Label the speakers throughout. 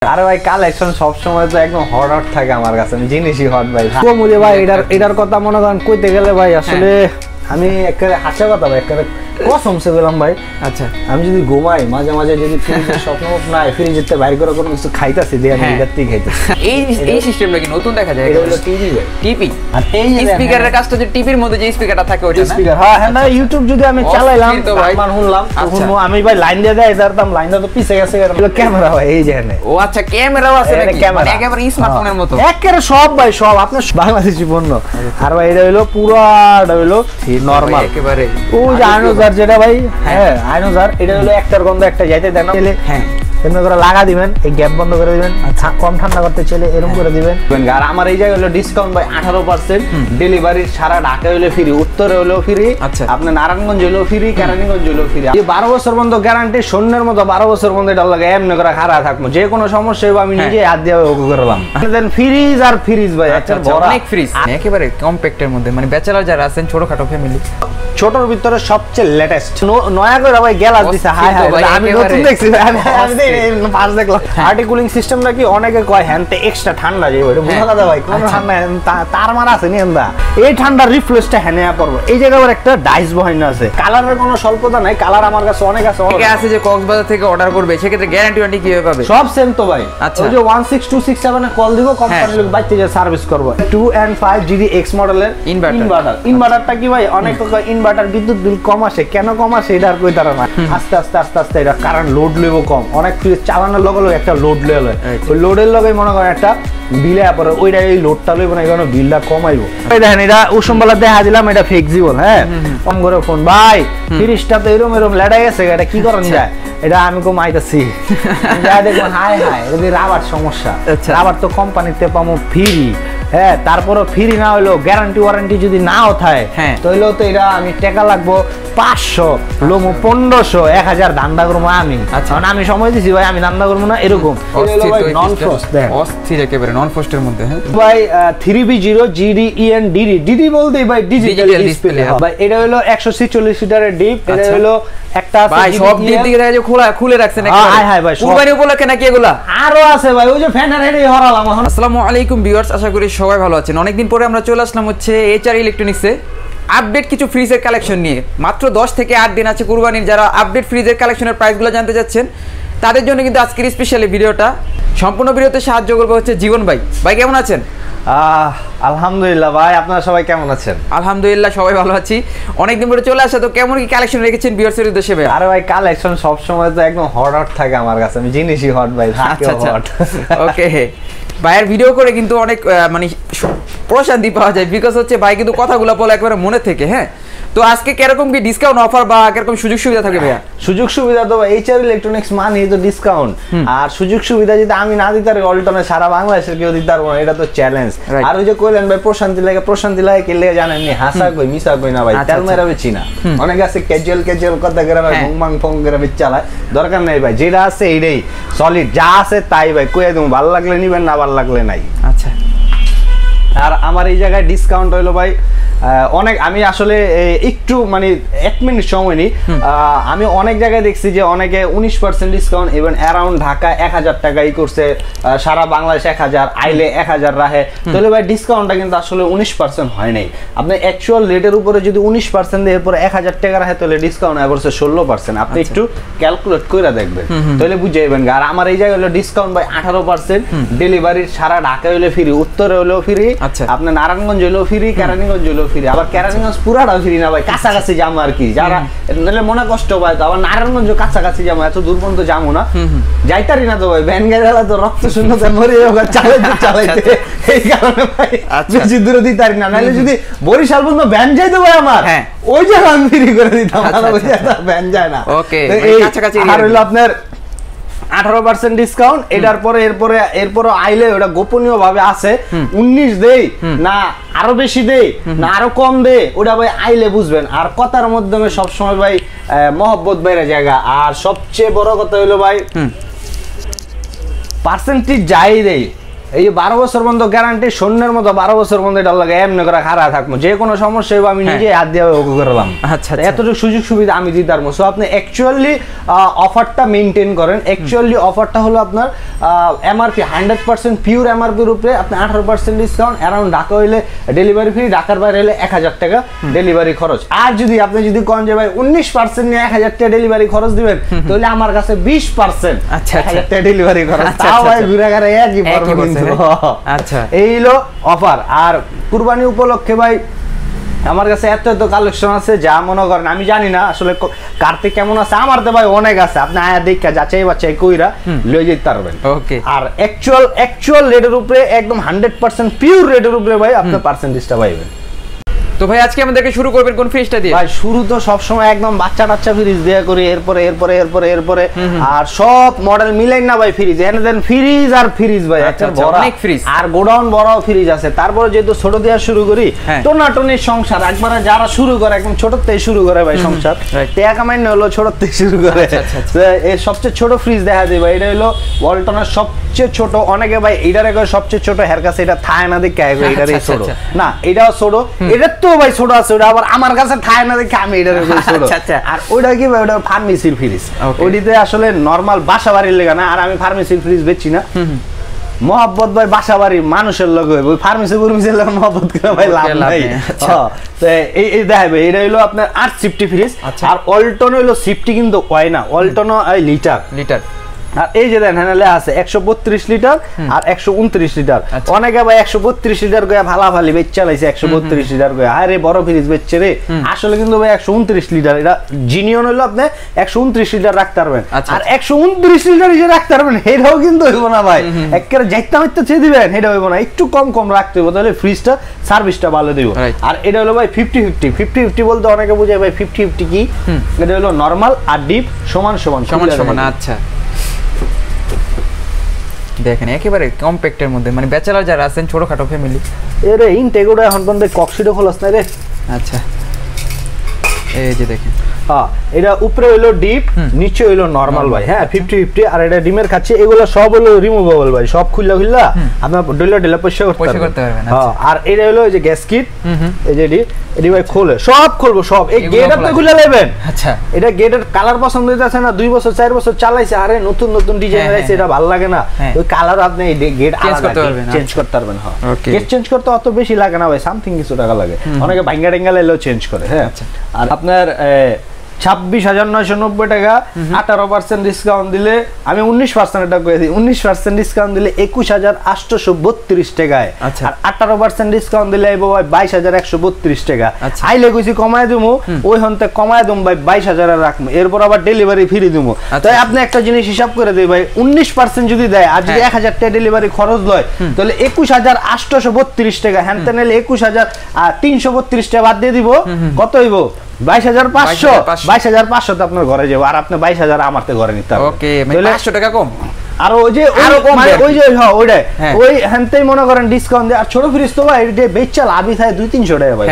Speaker 1: আরে ভাই কালেকশন সব সময় তো একদম হট হট থাকে আমার কাছে, আমি জিনিসই হট ভাই। কমুরে ভাই এটার কথা মনে করেন কইতে গেলে ভাই আসলে আমি একেবারে হাসা কথা ভাই, একেবারে কসম সে বললাম ভাই। আচ্ছা আমি যদি ঘুমাই মাঝে মাঝে যদি ফ্রিজের স্বপ্ন নাই ফ্রিজেতে বাইর করে কোনো কিছু খাইতাছি দিয়ে আমি এটাতেই খাইতাছি।
Speaker 2: এই সিস্টেমটা কি নতুন দেখা যায়? এটা হলো টিভি ভাই, টিভি। আর এই স্পিকারের কাজটা যে টিভির মধ্যে যে স্পিকারটা থাকে ওটা না
Speaker 1: স্পিকার। হ্যাঁ হ্যাঁ না ইউটিউব যদি আমি চালাইলাম মান শুনলাম তখন আমি ভাই লাইন দিয়ে দেই তারতাম, লাইনটা তো পিছে গেছে। এটা ক্যামেরা ভাই এই যে এখানে। ও আচ্ছা ক্যামেরাও আছে নাকি? মানে একেবারে স্মার্টফোনের মতো একেবারে সব ভাই সব আপনার বাংলাদেশি পণ্য। আর ভাই এটা হলো পুরোটা হলো নরমাল একেবারে। ও জানো যেটা ভাই হ্যাঁ আইনোজার এটা হলো একটার গন্ধ একটা যাইতে দেন না। হ্যাঁ এমনি করে লাগা দিবেন, এই গ্যাপ বন্ধ করে দিবেন, কম ঠান্ডা করতে চলে এরকম করে দিবেন। আর আমার এই জায়গায় হলো ডিসকাউন্ট ভাই 18%, ডেলিভারি সারা ঢাকা হলো ফ্রি, উত্তরে হলো ফ্রি, আপনার নারায়ণগঞ্জ হলো ফ্রি, কেরানীগঞ্জ হলো ফ্রি। এই 12 বছর পর্যন্ত গ্যারান্টি, শূন্যের মতো 12 বছর পর্যন্ত এটা লাগে এমনি করে খাড়া থাকবো, যে কোনো সমস্যা হবে আমি নিজে হাত দিয়ে ওকে করলাম। দেন ফ্রিজ আর ফ্রিজ ভাই একটা বড় অনেক ফ্রিজ একেবারে কম্প্যাক্টের মধ্যে, মানে ব্যাচেলর যারা আছেন ছোটখাটো ফ্যামিলি ছোটর ভিতরে সবচেয়ে লেটেস্ট নয়া করে ভাই গ্যালাস দিছে। হাই হাই আমি নতুন দেখছি, আমি পাঁচ দেখলাম। আর্টিকুলিং সিস্টেমটা কি অনেকে কয় হ্যান্ডতে এক্সট্রা ঠান্ডা যাবে, ওটা বুঝা দাদা ভাই কোন ঠান্ডা তার মারা আছে নি আমরা এই ঠান্ডার রিফ্রেশটা হ্যানে পড়বো। এই জায়গায় একটা ডাইস বহাইন আছে, কালারের কোনো স্বল্পতা নাই, কালার আমার কাছে অনেক আছে। অনেকে আছে যে কক্সবাজার থেকে অর্ডার করবে, সেক্ষেত্রে গ্যারান্টি ওয়ারেন্টি কিভাবে পাবে? সব সেম তো ভাই। ওই যে 16267 এ কল দিব, কোম্পানি লোক বাইতে যে সার্ভিস করব। 2 and 5 GDX মডেলের ইনভার্টারটা কি ভাই অনেক ইনভার্টার বিদ্যুৎ বিল কম আসে, কেন কম আসে এটা আর কই তারা না। আস্তে আস্তে আস্তে আস্তে এটা কারেন্ট লোড লইব কম, অনেক ফ্রিজ চালানোর লগে লগে একটা লোড লয়ে লয়, ওই লোডের লগে মনে করেন একটা বিলে পরে ওইটা এই লোডটা লইব না, কারণ বিলটা কমাইবো। এই দেখেন এটা উষমবালা দেখা দিলাম, এটা ফ্লেক্সিবল। হ্যাঁ কম করে ফোন ভাই ফ্রিজটা তো এরকম এরকম লেডা গেছে, এটা কি করেন যায়? এটা আমি কম আইতাছি যা দেখুন হাই হাই যদি রাবার সমস্যা, রাবার তো কোম্পানিতে পাবো ফ্রি। হ্যাঁ তারপরে ফ্রি না হইলো গ্যারান্টি ওয়ারেন্টি যদি নাও থাকে তাহলেও তো এটা আমি টাকা লাগবো 500 লোমো 1500 1000 ধান্দা করবো আমি। আচ্ছা আমি সময় দিছি ভাই, আমি ধান্দা করবো না এরকম। নন ফ্রস্ট দেখেন অস্থির একেবারে নন ফ্রস্টের মধ্যে। হ্যাঁ ভাই 3B0 GDEN DD DD বলতেই ভাই ডিজিটাল ডিসপ্লে ভাই। এটা হলো 146 লিটারের ডিপ, এটা হলো একটা ভাই সব দিক থেকে দেখা যায় খোলা খুলে রাখছেন একবার। হাই হাই ভাই কুরবানি উপলক্ষে নাকি এগুলা আরো আছে ভাই, ওই যে ফ্যানের হেডেই হরালাম এখন। আসসালামু আলাইকুম ভিউয়ার্স, আশা করি সবাই ভালো আছেন। অনেকদিন পরে আমরা চলে আসলাম হচ্ছে HR ইলেকট্রনিক্সে আপডেট কিছু ফ্রিজের কালেকশন নিয়ে। মাত্র 10 থেকে 8 দিন আছে কুরবানির, যারা আপডেট ফ্রিজের কালেকশনের প্রাইসগুলো জানতে যাচ্ছেন তাদের জন্য কিন্তু আজকের স্পেশালি ভিডিওটা। সম্পূর্ণ ভিডিওতে সাহায্য করবে হচ্ছে জীবন ভাই। ভাই কেমন আছেন? আলহামদুলিল্লাহ ভাই, আপনারা সবাই কেমন আছেন?
Speaker 2: আলহামদুলিল্লাহ সবাই ভালো আছি। অনেকদিন পরে চলে আসা, তো কেমন কি কালেকশন রেখেছেন ভিউয়ার্সের উদ্দেশ্যে ভাই?
Speaker 1: আরে ভাই কালেকশন সব সময় তো একদম হট হট থাকে আমার কাছে, আমি জিনিসই হট ভাই।
Speaker 2: আচ্ছা হট ওকে। ভাইয়ের ভিডিও করে কিন্তু অনেক মানে প্রশান্তি পাওয়া যায়, বিকজ হচ্ছে ভাই কিন্তু কথাগুলো বলে একেবারে মনে থেকে। হ্যাঁ তো আজকে কিরকম কি ডিসকাউন্ট অফার বা কিরকম সুযোগ সুবিধা থাকে ভাইয়া?
Speaker 1: সুযোগ সুবিধা তো HR ইলেকট্রনিক্স মানে তো ডিসকাউন্ট, আর সুযোগ সুবিধা যদি আমি না দিতে পারি অল্টনে সারা বাংলাদেশের কেউ দিতে পারবো না, এটা তো চ্যালেঞ্জ। আর ওই যে কইলেন ভাই প্রশান্তি লাগে কে লেগে জানেন নি, হাসা কই মিছা কই না ভাই, তেল মেরা বেচি না। অনেক আছে ক্যাজুয়াল কথা করে ভাই ঘুমাং ফং করে বেচ চালায়, দরকার নাই ভাই, যেটা আছে এইটাই সলিড, যা আছে তাই ভাই কইয়া দেবো, ভালো লাগলে নিবেন, না ভালো লাগলে নাই। আচ্ছা আর আমার এই জায়গায় ডিসকাউন্ট হইলো ভাই অনেক, আমি আসলে একটু মানে 1 মিনিট সময় নিই। আমি অনেক জায়গায় দেখছি যে অনেকে 19% ডিসকাউন্ট, ইভেন অ্যারাউন্ড ঢাকা 1000 টাকাই করছে, সারা বাংলাদেশ 1000, আইলে 1000 রাখে। তাহলে ভাই ডিসকাউন্টটা কিন্তু আসলে 19% হয় নাই। আপনি অ্যাকচুয়াল রেটের উপরে যদি 19% দিয়ে এরপরে 1000 টাকা রাখে তাহলে ডিসকাউন্ট হয় বলছে 16%। আপনি একটু ক্যালকুলেট করে দেখবেন তাহলে বুঝে যাবেন। আর আমার এই জায়গায় হলো ডিসকাউন্ট ভাই 18%, ডেলিভারি সারা ঢাকা হইলে ফ্রি, উত্তরে হলেও ফ্রি, আপনার নারায়ণগঞ্জ হলেও ফ্রি, কেরানীগঞ্জ হলেও ফ্রি। আবার কেরানীগঞ্জ পুরাটা ফ্রি না ভাই, কাছাকাছি যাবো আর কি, যারা নাহলে মনে কষ্ট পায় তো। আবার নারায়ণগঞ্জ কাছাকাছি যাবো, এত দূর পর্যন্ত যাবো না, যাইতারি না তো ভাই, ভ্যান গাড়ি তো রক্ত শূন্যতা মরে যাবো চালাইতে, এই কারণে ভাই বেশি দূরে দিতারি না। নাহলে যদি বরিশাল পর্যন্ত ভ্যান যাইতো ভাই আমার, ওই জায়গা আমি ফ্রি করে দিতাম, ভ্যান যায় না। আর হইলো আপনার 18% ডিসকাউন্ট, এটার পরে এরপরে আইলে ওটা গোপনীয় ভাবে আছে 19 দেই না আরো বেশি দেই না আরো কম দেই, ওটা ভাই আইলে বুঝবেন। আর কথার মাধ্যমে সবসময় ভাই মহব্বত বাইরে জায়গা। আর সবচেয়ে বড় কথা হইলো ভাই পার্সেন্টেজ যাই দেই এই যে 12 বছর পর্যন্ত গ্যারান্টি, শূন্যের মতো 12 বছর পর্যন্ত এটা লাগে এমনি করে খাড়া থাকবো, যে কোনো সমস্যা হবে আমি নিজে হাত দিয়ে ওকে করলাম।
Speaker 2: আচ্ছা,
Speaker 1: এতটুকু সুযোগ সুবিধা আমি দিতে পারবো। সো আপনি অ্যাকচুয়ালি অফারটা মেনটেন করেন। অ্যাকচুয়ালি অফারটা হলো আপনার এমআরপি 100% পিওর এমআরপির উপরে আপনি 18% ডিসকাউন্ট, অ্যারাউন্ড ঢাকা হইলে ডেলিভারি ফ্রি, ঢাকার বাইরে হলে 1000 টাকা ডেলিভারি খরচ। আর যদি আপনি যদি কোন যে ভাই 19% নিয়ে 1000 টাকা ডেলিভারি খরচ দিবেন, তাহলে আমার কাছে 20% 1000 টাকা ডেলিভারি খরচ, তাও ভাই ঘুরে ঘুরে একই পড়বে কিন্তু।
Speaker 2: আচ্ছা,
Speaker 1: এই হলো অফার। আর কুরবানি উপলক্ষে ভাই আমার কাছে এত এত কালেকশন আছে, যা মনে করেন আমি জানি না আসলে কার্তিক কেমন আছে, আমার তো ভাই অনেক আছে, আপনি আয়া দেখা যাচাই বাছাই কইরা লয়ে যেতে পারবেন।
Speaker 2: ওকে,
Speaker 1: আর অ্যাকচুয়াল রেটের উপরে একদম 100% পিওর রেটের উপরে ভাই আপনি পার্সেন্টেজটা পাইবেন।
Speaker 2: তো ভাই আজকে আমাদেরকে শুরু করবেন কোন ফ্রিজটা দিয়ে?
Speaker 1: ভাই শুরু তো সব সময় একদম বাচ্চা ফ্রিজ দেয়া করি, এরপরে আর সব মডেল মিলাই না ভাই ফ্রিজ, এনে দেন ফ্রিজ আর ফ্রিজ ভাই, একটা বড় অনেক ফ্রিজ আর গোডাউন বড় ফ্রিজ আছে। তারপরে যেহেতু ছোট দেয়া শুরু করি, টোনাটনির সংসার একবারে যারা শুরু করে একদম ছোট থেকে শুরু করে ভাই সংসার, টাকা কামাই না হলো ছোট থেকে শুরু করে। এই সবচেয়ে ছোট ফ্রিজ দেখা যায় ভাই, এটা হলো ওয়ালটনের সবচেয়ে ছোট। অনেকে ভাই এটারে কয় সবচেয়ে ছোট, হের কাছে এটা থায় না দেখে এটারে ছোট না, এটাও ছোট, এটা তো ভাই ছোট আছে, ওটা আবার আমার কাছে থায় না দেখে আমি এটারে ছোট। আর ওইটা কি ভাই, ওটা ফার্মেসির ফ্রিজ, ওইটিতে আসলে নরমাল বাসা বাড়ির লেগা না। আর আমি ফার্মেসির ফ্রিজ বেচছি না, মহব্বত ভাই বাসা বাড়ির মানুষের লগে হইব, ওই ফার্মেসি ফার্মেসির লগে মহব্বত করে ভাই লাভ নাই। তো এই দেখাবে, এটা হইলো আপনার 8 সিফটি ফ্রিজ। আর ওয়ালটন হইলো সিফটি কিন্তু হয় না, ওয়ালটন লিটার। আর এই যে দেখেন লেখা আছে 132 লিটার আর 129 লিটার। অনেকে ভাই 132 লিটার গয়া ভালাভালি বেচা লাইছে, 132 লিটার গয়া আরে বড় ফ্রিজ বেচছে রে, আসলে কিন্তু ভাই 129 লিটার। এটা জিনিয়ন হলো আপনি 129 লিটার রাখতে পারবেন। আর 129 লিটার যে রাখতে পারবেন এটাও কিন্তু হইব না ভাই, একেবারে যাইতে হইতে চেয়ে দিবেন এটা হইব না, একটু কম রাখতে হইব, তাহলে ফ্রিজটা সার্ভিসটা ভালো দিব। আর এটা হলো ভাই 50-50 বলতে অনেকে বুঝে ভাই 50-50 কি, এটা হলো নরমাল আর ডিপ সমান।
Speaker 2: আচ্ছা, দেখেন একেবারে কম্প্যাক্টের মধ্যে, মানে ব্যাচেলর যারা আছেন ছোটখাটো ফ্যামিলি,
Speaker 1: এরে ইনটেগোটা এখন পর্যন্ত কক্সিডো খোলাস না রে।
Speaker 2: আচ্ছা, এই যে দেখেন
Speaker 1: এটা উপরে হইলো ডিপ, নিচে হইলো নরমাল ভাই। হ্যাঁ 50-50। আর এটা ডিমের খাচ্ছে, এগুলো সব হলো রিমুভেবল ভাই, সব খুললা আপনার ডেলা পরিষ্কার করতে পারবেন। আর এটা হলো এই যে গ্যাস কিট, এই যে এডি ভাই খোলে সব খুলবো সব, এই গেট আপনি খুলে নেবেন।
Speaker 2: আচ্ছা,
Speaker 1: এটা গেটের কালার পছন্দ হইতাছে না, 2 বছর 4 বছর চালাইছে, আরে নতুন ডিজাইন আইছে, এটা ভালো লাগে না, ওই কালার আপনি গেট চেঞ্জ করতে পারবেন। গেট চেঞ্জ করতে অত বেশি লাগে না ভাই, সামথিং কিছু টাকা লাগে, অনেকে ভাঙ্গা টেঙ্গা লাইলেও চেঞ্জ করে। হ্যাঁ, আর আপনার 26,990 টাকা 18% ডিসকাউন্ট দিলে, আমি 19% এটা করে দিই, 19% ডিসকাউন্ট দিলে 21,832 টাকায়। আর 18% ডিসকাউন্ট দিলে আইবো ভাই 22,132 টাকা। আইলে কইছি কমায় দিমু, ওই হন্তে কমায় দিমু ভাই 22,000 এর রাখমু, এরপর আবার ডেলিভারি ফ্রি দিমু। তাই আপনি একটা জিনিস হিসাব করে দেই ভাই, 19% যদি দেয় আর যদি 1000 টাকা ডেলিভারি খরচ লয়, তাহলে 21,832 টাকা, হ্যান্তে নিলে 21,332 টাকা বাদ দিয়ে দিব, কত হইব 22,500 তো আপনার ঘরে যাবো, আর আপনি 22,000 আমারতে ঘরে নিতে হবে।
Speaker 2: ওকে, মানে 500 টাকা কম।
Speaker 1: আর ওই যে ওই যে ওইটাই ওই হ্যান্তেই মনে করেন ডিসকাউন্ট দেয়। আর ছোট ফ্রিজ তো ভাই এটা বেচা লাভই থাকে 200-300 টাকা ভাই,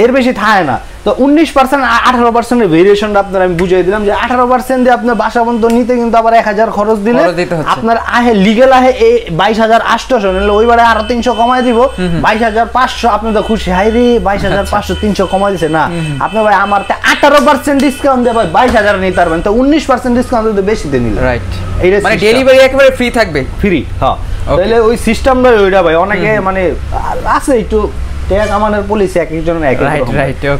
Speaker 1: এর বেশি থাকে না। তো 19% 18% এর ভেরিয়েশনটা আপনার আমি বুঝিয়ে দিলাম, যে 18% দিয়ে আপনার বাসা পর্যন্ত নিতে কিন্তু আবার 1000 খরচ দিলে আপনার আহে লিগ্যাল আহে 22,800 নিলে, ওইবারে আরো 300 কমাই দিব 22,500। আপনি তো খুশি, হাই রে 22,500 300 কমাই দিছে না, আপনি ভাই আমার 18% ডিসকাউন্ট দিয়ে ভাই 22,000 নিতে পারবেন। তো 19% ডিসকাউন্ট দিতে বেশি দিয়ে নিলে, রাইট,
Speaker 2: মানে ডেলিভারি একেবারে ফ্রি থাকবে,
Speaker 1: ফ্রি। হ্যাঁ, তাহলে ওই সিস্টেমটা ওইটা ভাই, অনেকে মানে আছে একটু টাকা কামানোর পলিসি এক একজনের এক এক রকম।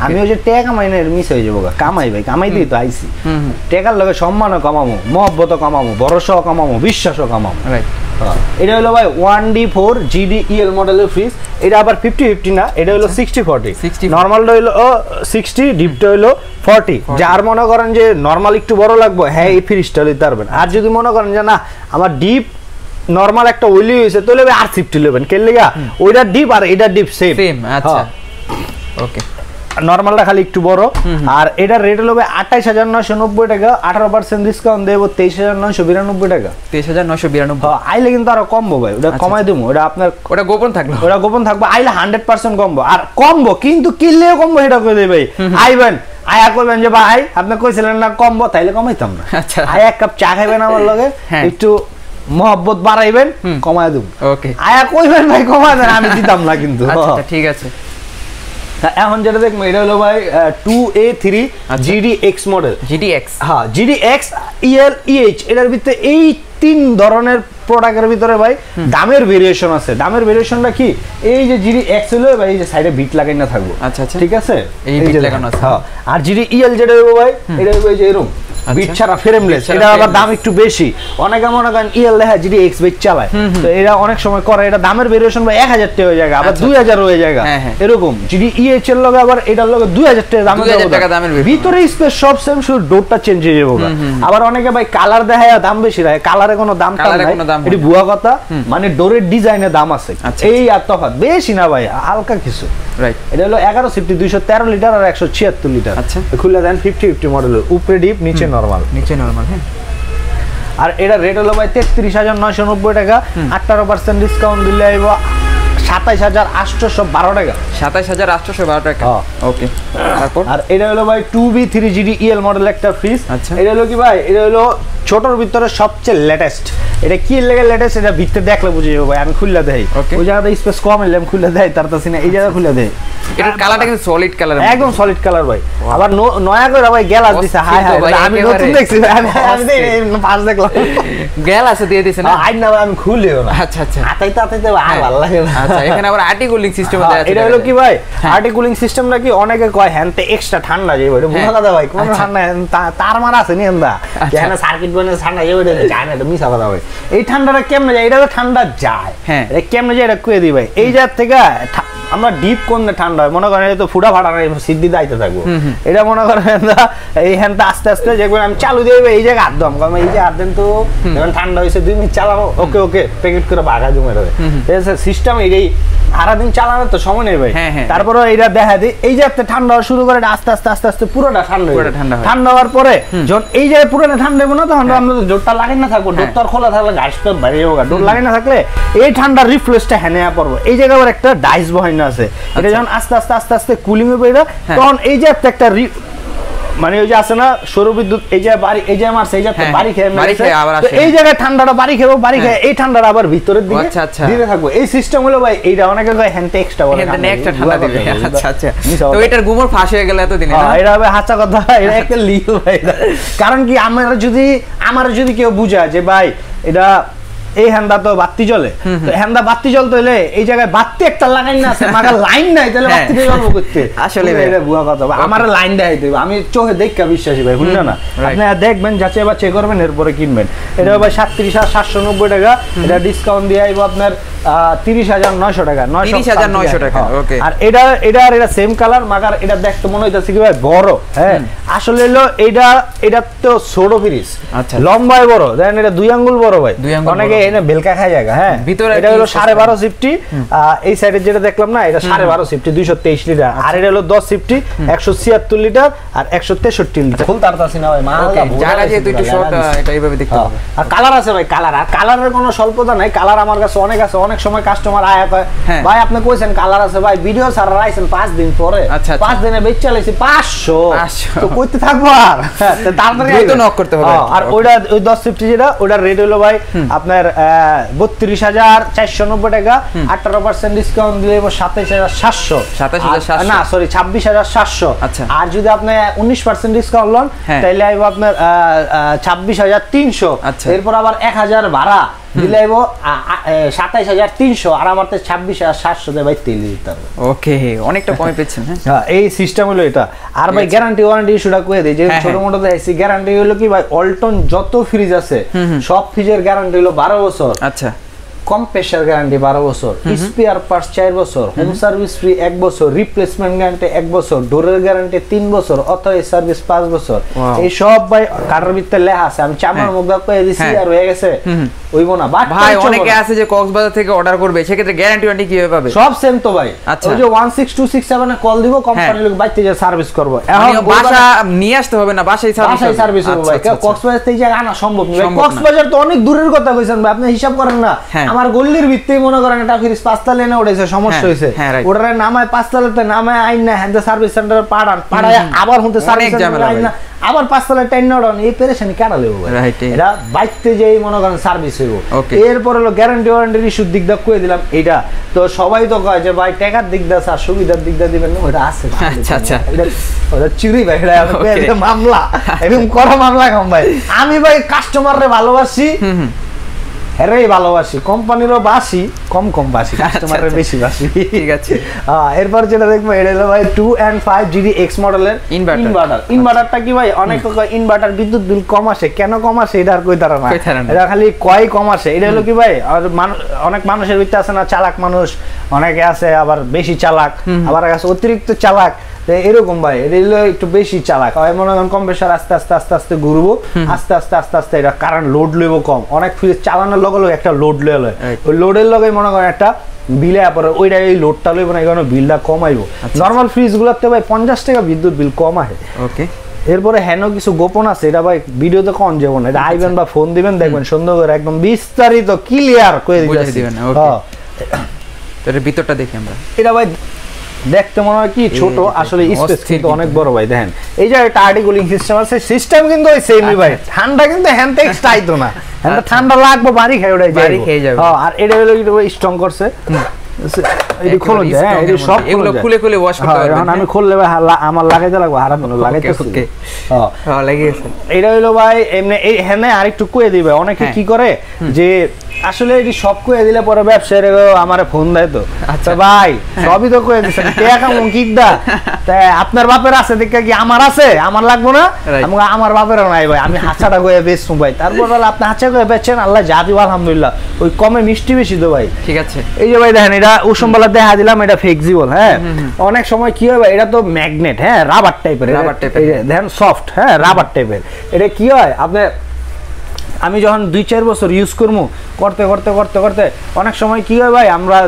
Speaker 1: আমি ওই যে টাকা কামাইনের মিস হয়ে যাবো, কামাই ভাই কামাই দিয়ে তো আইছি, টাকার লগে সম্মানও কামামো, মহব্বতও কামামো, ভরসাও কামামো, বিশ্বাসও কামামো। এটা হলো ভাই 1D4 GDEL মডেলের ফ্রিজ। এটা আবার 50-50 না, এটা হলো 60-40। নরমালটা হলো 60, ডিপটা হলো 40। যার মনে করেন যে নরমাল একটু বড় লাগবে, হ্যাঁ এই ফ্রিজটা নিতে পারবেন। আর যদি মনে করেন যে না আমার ডিপ নরমাল একটা ওইলি হইছে, তাহলে আর 50 নেবেন, কে লাগা ওইটা ডিপ আর এটা ডিপ সেম।
Speaker 2: আচ্ছা, ওকে,
Speaker 1: নরমালটা খালি একটু বড়। আর এটার রেট হলো 28,990 টাকা, 18% ডিসকাউন্ট দেব 23,992 টাকা।
Speaker 2: 23,992।
Speaker 1: আইলে কিন্তু আরো কমবো ভাই, ওটা কমাই দেবো, ওটা আপনার
Speaker 2: ওটা গোপন থাকলো,
Speaker 1: ওটা গোপন থাকবো। আইলে 100% কমবো, আর কমবো কিন্তু কিনলেও কমবো, এটা করে দেবে ভাই। আইবেন আয়া কইবেন যে ভাই আপনি কইছিলেন না কমবো, তাইলে কমাইতাম না। আচ্ছা, আয়া এক কাপ চা খাইবেন আমার লগে, একটু মহব্বত বাড়াইবেন কমায় দেব
Speaker 2: ওকে
Speaker 1: আয়া কইবেন ভাই কমায় দেন আমি দিতাম না কিন্তু
Speaker 2: আচ্ছা ঠিক আছে
Speaker 1: এখন যেটা দেখবো এটা হলো ভাই 2A3 GDX মডেল
Speaker 2: GDX
Speaker 1: হ্যাঁ GDX EL EH এটার ভিতরে এই তিন ধরনের প্রোডাক্টের ভিতরে ভাই দামের ভেরিয়েশন আছে দামের ভেরিয়েশনটা কি এই যে GDX হলো ভাই এই যে সাইডে বিট লাগাই না থাকবো
Speaker 2: আচ্ছা আচ্ছা
Speaker 1: ঠিক আছে
Speaker 2: এই বিট লাগানো আছে
Speaker 1: হ্যাঁ আর GDEL যেটা হলো ভাই এটা হলো এই যে এরকম বিট ছাড়া ফ্রেমলেস এটা আবার দাম একটু বেশি অনেকে মনে করেন EL দেখা GDX বিট চালায় তো এরা অনেক সময় করে এটা দামের ভেরিয়েশন ভাই 1000 টাকা হয়ে যায় আবার 2000 হয়ে যায় এরকম GDEH এর লগে আবার এটার লগে 2000 টাকা দামের ভিতরে স্পেস সব সেম শুধু ডোরটা চেঞ্জ হয়ে যাবে আবার অনেকে ভাই কালার দেখায় দাম বেশি রাখে কালারে কোনো দাম নাই এটা ভুয়া কথা মানে ডোরের ডিজাইনে দাম আছে এই আর তফাৎ বেশি না ভাই হালকা কিছু
Speaker 2: রাইট
Speaker 1: এটা হলো 1150 213 লিটার আর 176 লিটার
Speaker 2: আচ্ছা
Speaker 1: খুলে দেন 50 মডেলের উপরে ডিপ নিচে নরমাল
Speaker 2: হ্যাঁ
Speaker 1: আর এটা রেট হলো ভাই 33990 টাকা 18% ডিসকাউন্ট দিলে আইবো 27812 টাকা
Speaker 2: 27812 টাকা ওকে তারপর
Speaker 1: আর এটা হলো ভাই 2B3 GDEL মডেল একটা ফ্রিজ
Speaker 2: আচ্ছা
Speaker 1: এটা হলো কি ভাই এটা হলো ছোটর ভিতরে সবচেয়ে লেটেস্ট এটা কি লাগে লেটেস্ট এটা ভিতরে দেখলে বুঝে যাবে ভাই আমি খুলে দেই ওই জায়গাটা স্পেস কম এলে আমি খুলে দেই তারতাছি না এই জায়গা খুলে দেই
Speaker 2: এটার কালারটা কিন্তু সলিড কালার
Speaker 1: একদম সলিড কালার ভাই আবার নয়া করে ভাই গ্লাস দিছে হাই হাই আমি নতুন দেখছি আমি পাঁচ দেখলাম
Speaker 2: গ্লাস দিয়ে দিছে না
Speaker 1: আই না আমি খুলিও না
Speaker 2: আচ্ছা আচ্ছা
Speaker 1: আতাইতে ভাই ভালো লাগে না
Speaker 2: আচ্ছা এখানে আবার আর্টি কুলিং সিস্টেম আছে
Speaker 1: এটা হলো কি ভাই আর্টি কুলিং সিস্টেমটা কি অনেকে কয় হ্যান্ডতে এক্সট্রা ঠান্ডা যাবে এটা বুঝা কথা ভাই কোন ঠান্ডা তার মারা আছে নি এন্দা এখানে সার্কিট বনে ঠান্ডা যাবে এটা যায় না এটা মিছা কথা ভাই এই ঠান্ডাটা কেমনে যায় এটা তো ঠান্ডা যায়
Speaker 2: হ্যাঁ
Speaker 1: এটা কেমনে যায় এটা কই দিই ভাই এই জায়গা থেকে আমরা ডিপ কোন ঠান্ডা হয় মনে করেন তো ফুটা ফাটা নাই সিদ্ধি দাইতে থাকবো এটা মনে করেন এই হ্যান্ডটা আস্তে আস্তে দেখবেন আমি চালু দিয়ে এই জায়গা হাত দাম কারণ এই যে হাত দেন তো যখন ঠান্ডা হয়েছে 2 মিনিট চালাবো ওকে ওকে প্যাকেট করে ভাগা দিব এটা সিস্টেম এটাই সারাদিন চালানোর তো সময় নেই ভাই তারপরে এইটা দেখা দিই এই যে ঠান্ডা হওয়া শুরু করে আস্তে আস্তে আস্তে আস্তে পুরোটা ঠান্ডা ঠান্ডা হওয়ার পরে যখন এই জায়গায় পুরোটা ঠান্ডা হবে না তখন আমরা ডোরটা লাগাই না থাকবো ডোরটা খোলা থাকলে ঘাস তো বাইরে যাবো ডোর লাগাই না থাকলে এই ঠান্ডার রিফ্রেশটা হ্যানে পড়বো এই জায়গায় আবার একটা ডাইস বহাইনা আছে এটা যখন আস্তে আস্তে আস্তে আস্তে কুলিং হবে এটা তখন এই যে একটা মানে ওই যে আছে না সৌর বিদ্যুৎ এই যে বাড়ি এই যে মারছে এই যে বাড়ি খেয়ে এই জায়গায় ঠান্ডাটা বাড়ি খেয়ে বাড়ি খেয়ে এই ঠান্ডাটা আবার ভিতরের দিকে দিতে থাকবো এই সিস্টেম হলো ভাই এইটা অনেকে কয় হ্যান্ডে এক্সট্রা বলে
Speaker 2: হ্যান্ডে এক্সট্রা ঠান্ডা দিবে আচ্ছা আচ্ছা তো এটার গুমর ফাঁস হয়ে গেল এতদিন না
Speaker 1: এটা হবে হাঁচা কথা এটা একটা লিগ ভাই কারণ কি আমার যদি কেউ বুঝায় যে ভাই এটা এই হ্যান্ডা তো বাতি জ্বলে তো হ্যান্ডা বাতি জ্বলতে হলে এই জায়গায় বাতি একটা লাগাই না আছে মাগা লাইন নাই তাহলে বাতি দিয়ে জ্বলবো করতে আসলে এটা বুয়া কথা আমার লাইন দেখাই দেব আমি চোখে দেখা বিশ্বাসী ভাই বুঝলেন না আপনি দেখবেন যাচাই বাছাই করবেন এরপরে কিনবেন এটা ভাই 37790 টাকা এটা ডিসকাউন্ট দিয়ে আইবো আপনার 30900 টাকা
Speaker 2: 30900 টাকা ওকে আর
Speaker 1: এটা সেম কালার মাগার এটা দেখতে মনে হইতাছে কি ভাই বড় হ্যাঁ আসলে হলো এটা তো ছোট ফ্রিজ আচ্ছা লম্বায় বড় দেন এটা 2 আঙ্গুল বড় ভাই অনেকে এনে বেলকা খায় জায়গা হ্যাঁ ভিতরে এটা হলো 12.5 সিফটি এই সাইডে যেটা দেখলাম না এটা 12.5 সিফটি 223 লিটার আর এটা হলো 10 সিফটি 176 লিটার আর 163 লিটার ফুল তারতাছি না ভাই মালটা
Speaker 2: জায়গা যেহেতু একটু শর্ট এটা এইভাবে দেখতে হবে
Speaker 1: আর কালার আছে ভাই কালার আর কালারের কোনো স্বল্পতা নাই কালার আমার কাছে অনেক আছে অনেক সময় কাস্টমার আয়া কয় ভাই আপনি কইছেন কালার আছে ভাই ভিডিও সারা রাইছেন 5 দিন পরে 5 দিনে বেচ চালাইছি 500 তো কইতে থাকবো আর তাড়াতাড়ি
Speaker 2: তো নক করতে হবে
Speaker 1: আর ওইটা ওই 10 সিফটি যেটা ওটার রেট হলো ভাই আপনার 32490 টাকা 18% ডিসকাউন্ট দিলে 27700 না সরি 26700
Speaker 2: আচ্ছা আর
Speaker 1: যদি আপনি 19% ডিসকাউন্ট লন তাহলে আইবো আপনার 26300 এরপর আবার 1000 ভাড়া দিলে আইবো 27300 আর আমারতে 26700 দে ভাই তেল দিতে হবে
Speaker 2: ওকে অনেকটা কমে পেছেন
Speaker 1: হ্যাঁ এই সিস্টেম হলো এটা আর ভাই গ্যারান্টি ওয়ারেন্টি ইস্যুটা কই দেই যে ছোট মোটো দেখাইছি গ্যারান্টি হলো কি ভাই ওয়ালটন যত ফ্রিজ আছে সব ফ্রিজের গ্যারান্টি হলো 12 বছর
Speaker 2: আচ্ছা
Speaker 1: কম্প্রেসার গ্যারান্টি 12 বছর স্পেয়ার পার্টস 4 বছর হোম সার্ভিস ফ্রি 1 বছর রিপ্লেসমেন্ট গ্যারান্টি 1 বছর ডোরের গ্যারান্টি 3 বছর অথবা সার্ভিস 5 বছর এই সব ভাই কার্ডের ভিতরে লেখা আছে আমি চামার মুখে কই দিছি আর হয়ে গেছে হইবো না
Speaker 2: ভাই অনেকে আছে যে কক্সবাজার থেকে অর্ডার করবে সেক্ষেত্রে গ্যারান্টি ওয়ারেন্টি কিভাবে পাবে
Speaker 1: সব সেম তো ভাই ওই যে 16267 এ কল দিব কোম্পানি লোক বাইতে যে সার্ভিস করব এখন
Speaker 2: বাসা নিয়ে আসতে হবে না বাসায় সার্ভিস
Speaker 1: হবে ভাই কক্সবাজার থেকে আনা সম্ভব না কক্সবাজার তো অনেক দূরের কথা কইছেন ভাই আপনি হিসাব করেন না আমার গল্লির ভিত্তি মনে করেন একটা ফ্রিজ 5 তলা এনে উঠেছে, সমস্যা হইছে, ওটারে নামায় 5 তলাতে নামায় আইন না হ্যান্ড সার্ভিস সেন্টারে পাড়ায় আবার হুনতে সার্ভিস সেন্টারে আইন না আবার 5 তলায় টাইন না ওড়ান, এই পেরেশানি কাটা লইব ভাই। এটা বাইতে যেই মনে করেন সার্ভিস হইব। এরপর হলো গ্যারান্টি ওয়ারেন্টির ইস্যুর দিক দা কই দিলাম এটা তো সবাই তো কয় যে ভাই টাকার দিক দা আর সুবিধার দিক দা দিবেন না, ওটা আছে।
Speaker 2: আচ্ছা আচ্ছা,
Speaker 1: ওটা চুরি ভাই, এটা মামলা, এরকম করা মামলা কম ভাই। আমি ভাই কাস্টমাররে ভালোবাসি, এরাই ভালোবাসি, কোম্পানিরও বাসি, কম বাসি, কাস্টমারের বেশি বাসি। ঠিক আছে। এরপর যেটা দেখবো এটা হলো ভাই 2 and 5 GDX মডেলের ইনভার্টার। ইনভার্টারটা কি ভাই অনেক ইনভার্টার বিদ্যুৎ বিল কম আসে, কেন কম আসে এটা আর কই তারা না, এটা খালি কয় কম আসে। এটা হলো কি ভাই অনেক মানুষের ভিতরে আছে না চালাক মানুষ, অনেকে আছে আবার বেশি চালাক, আবার আছে অতিরিক্ত চালাক, এরকম ভাই এটা হলো একটু বেশি চালাক হয় মনে করেন, কম্প্রেসার আস্তে আস্তে আস্তে আস্তে ঘুরবো, আস্তে আস্তে আস্তে আস্তে এটা কারেন্ট লোড লইব কম, অনেক ফ্রিজ চালানোর লগে লগে একটা লোড লয়ে লয়, ওই লোডের লগে মনে করেন একটা বিলে পরে ওইটা এই লোডটা লইব না, এখানে বিলটা কমাইব। নর্মাল ফ্রিজ গুলোতে ভাই 50 টাকা বিদ্যুৎ বিল কম আসে। ওকে, এরপরে হেনো কিছু গোপন আছে, এটা ভাই ভিডিওতে কোন যাব না, এটা আইবেন বা ফোন দিবেন দেখবেন সুন্দর করে একদম বিস্তারিত ক্লিয়ার করে দিবেন। হ্যাঁ,
Speaker 2: এর ভিতরটা দেখি আমরা।
Speaker 1: এটা ভাই দেখতে মনে হয় কি ছোট, আসলে স্পেস কিন্তু অনেক বড় ভাই। দেখেন এই যে একটা আর্টিকুলিং সিস্টেম আছে, সিস্টেম কিন্তু ওই সেমই ভাই, ঠান্ডা কিন্তু হ্যান্ড টেক্সট আইতো না, হ্যান্ড ঠান্ডা লাগবে বাড়ি খাই ওটাই বাড়ি খেয়ে যাবে। হ্যাঁ, আর এটা হলো কি স্ট্রং করছে, এই খোলা যায়, এই সব
Speaker 2: এগুলো খুলে খুলে ওয়াশ করতে পারবেন।
Speaker 1: এখন আমি খুললে ভাই আমার লাগাইতে লাগবে, হারাম লাগাইতে। ওকে, হ্যাঁ লাগিয়েছে। এটা হলো ভাই এমনি এই হ্যান্ডে আরেকটু কয়ে দিবে, অনেকে কি করে যে আসলে এটি সব কয়ে দিলে পরে ব্যবসায়ীরা আমারে ফোন দেয় তো, আচ্ছা ভাই সবই তো কয়ে দিচ্ছেন, টাকা মুকিদা তাই আপনার বাপের আছে দেখে কি আমার আছে, আমার লাগবো না, আমার বাপেরও নাই ভাই, আমি হাঁচাটা কয়ে বেচবো ভাই। তারপর বলে আপনি হাঁচা কয়ে বেচছেন, আল্লাহ যা দিব আলহামদুলিল্লাহ, ওই কমে মিষ্টি বেশি তো ভাই। ঠিক আছে, এই যে ভাই দেখেন এটা উষমবালা দেখা দিলাম, এটা ফ্লেক্সিবল। হ্যাঁ, অনেক সময় কি হয় ভাই এটা তো ম্যাগনেট, হ্যাঁ রাবার টাইপের, দেখেন সফট, হ্যাঁ রাবার টাইপের। এটা কি হয় আপনার আমি যখন 2-4 বছর ইউজ করবো করতে করতে করতে করতে অনেক সময় কি হয় ভাই আমরা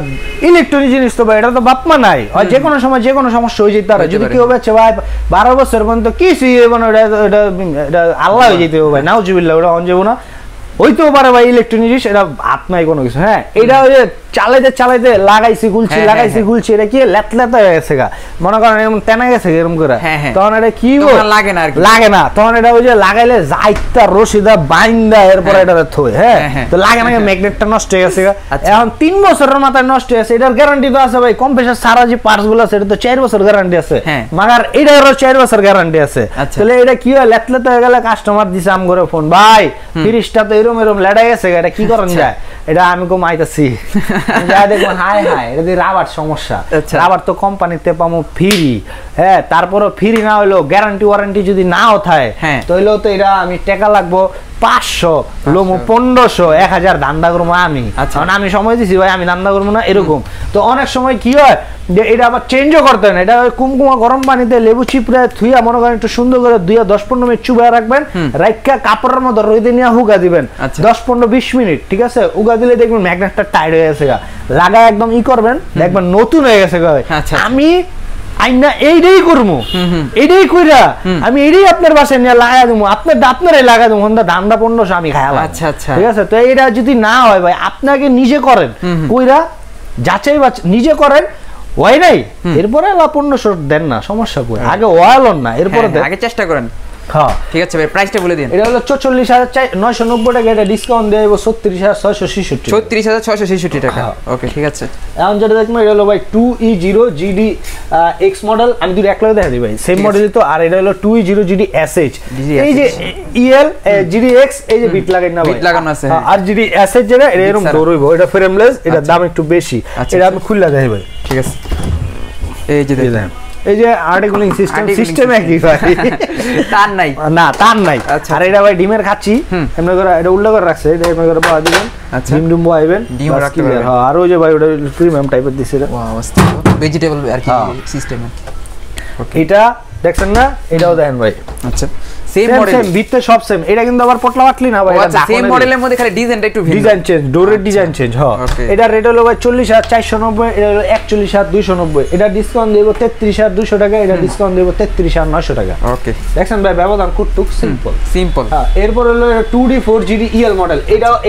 Speaker 1: ইলেকট্রনিক জিনিস তো ভাই এটা তো বাপমা নাই, যে কোনো সময় যে কোনো সমস্যা হয়ে যেতে পারে। যদি কি হবে ভাই 12 বছর পর্যন্ত কিছু এটা আল্লাহ হয়ে যেতে হবে ভাই, নাউজুবিল্লাহ, ওটা অন যাবো না, হইতেও পারে ভাই ইলেকট্রনিক জিনিস, এটা হাত নাই কোনো কিছু। হ্যাঁ, এটা ওই যে চালাইতে চালাইতে লাগাইছি গুলছি লাগাইছি গুলছি, এটা কি লেতলেতা হয়ে গেছে গা, মনে করেন এরকম তেনা গেছে এরকম করে, তখন এটা কি লাগে না লাগে না, তখন এটা ওই যে লাগাইলে যাইতা রশিদা বাইন্দা এরপরে এটা থই, হ্যাঁ তো লাগে না, ম্যাগনেটটা নষ্ট হয়ে গেছে গা। এখন 3 বছরের মাথায় নষ্ট হয়ে গেছে, এটার গ্যারান্টি তো আছে ভাই, কম্প্রেসার সারা যে পার্টস গুলো আছে এটা তো 4 বছর গ্যারান্টি আছে, মাগার এটারও 4 বছর গ্যারান্টি আছে। তাহলে এটা কি হয় লেতলেতা হয়ে গেলে কাস্টমার দিছে আম করে ফোন, ভাই ফ্রিজটা তো এরকম এরকম লেডাই গেছে, এটা কি করেন যায়, এটা আমি কম আইতাছি যা দেখবো হাই হাই এটা দিয়ে রাবার সমস্যা, রাবার তো কোম্পানিতে পাবো ফ্রি, হ্যাঁ তারপরও ফ্রি না হইলো গ্যারান্টি ওয়ারেন্টি যদি নাও থাকে তাহলে তো এটা আমি টাকা লাগবো 500 লোমো 1500 1000 ধান্দা করবো আমি, কারণ আমি সময় দিছি ভাই, আমি ধান্দা করবো না এরকম। তো অনেক সময় কি হয় যে এটা আবার চেঞ্জও করতে হয় না, এটা কুমকুমা গরম পানিতে লেবু চিপড়ে থুইয়া মনে করেন একটু সুন্দর করে 2-10-15 মিনিট চুবাই রাখবেন, রাইকা কাপড়ের মধ্যে রইদে নিয়ে হুগা দিবেন 10-15-20 মিনিট, ঠিক আছে, উগা দিলে দেখবেন ম্যাগনেটটা টাইট হয়ে গেছে, লাগা একদম ই করবেন দেখবেন নতুন হয়ে গেছে। আমি আইনা এইটাই করবো, এইটাই কইরা আমি এইটাই আপনার বাসায় নিয়ে লাগাই দেবো, আপনারাই লাগাই দেবো, ধান্দা 1500 আমি খাইলাম। আচ্ছা আচ্ছা, ঠিক আছে। তো এটা যদি না হয় ভাই আপনাকে নিজে করেন, কইরা যাচাই নিজে করেন, হয় নাই এরপরে 1500 দেন না, সমস্যা কই, আগে ওয়ালন না এরপরে
Speaker 2: আগে চেষ্টা করেন।
Speaker 1: হ্যাঁ
Speaker 2: ঠিক আছে ভাই, প্রাইসটা বলে দিন।
Speaker 1: এটা হলো 44,990 টাকা, এটা ডিসকাউন্ট দেব 36,666
Speaker 2: 36,666 টাকা। ওকে ঠিক আছে।
Speaker 1: এখন যেটা দেখবো এটা হলো ভাই 2E0 GDX মডেল, আমি দুটো একলাগে দেখা দিই ভাই, সেম মডেলই তো। আর এটা হলো 2E0 GDSH, এই যে EL GDX এই যে বিট লাগাই না ভাই, বিট লাগানো আছে, আর GDSH যেটা এটা এরকম দৌড়ইব, এটা ফ্রেমলেস, এটা দাম একটু বেশি, এটা আমি খুললা দেই ভাই। ঠিক আছে, এই যে দেখেন এই যে আর্টিকুলিং সিস্টেম একই ভাই,
Speaker 2: তার নাই
Speaker 1: না তার নাই। আর এটা ভাই ডিমের খাচ্ছি এমনি করে, এটা উল্টো করে রাখছে, এটা এমনি করে বাবা দিবেন, ডিম ডিম বয়াইবেন, ডিম রাখতে হবে। হ্যাঁ, আর ওই যে ভাই ওটা প্রিমিয়াম টাইপের দিছে, এটা
Speaker 2: ভেজিটেবল আর কি সিস্টেম।
Speaker 1: এটা দেখছেন না, এটাও দেখেন ভাই।
Speaker 2: আচ্ছা সেম মডেল,
Speaker 1: ভিতরে সব সেম। এটা কিন্তু আবার পটলা পাটলি না ভাই,
Speaker 2: এটা সেম মডেলের মধ্যে খালি ডিজাইনটা একটু ভিন্ন,
Speaker 1: ডিজাইন চেঞ্জ, ডোরের ডিজাইন চেঞ্জ। হ্যাঁ, এটা রেট হলো ভাই 40,490, এটা হলো 41,290। এটা ডিসকাউন্ট দেব 33,200 টাকা, এটা ডিসকাউন্ট দেব 33,900 টাকা।
Speaker 2: ওকে,
Speaker 1: দেখছেন ভাই ব্যবধান কুটুক সিম্পল
Speaker 2: সিম্পল।
Speaker 1: হ্যাঁ, এরপর হলো 2D 4GD EL মডেল।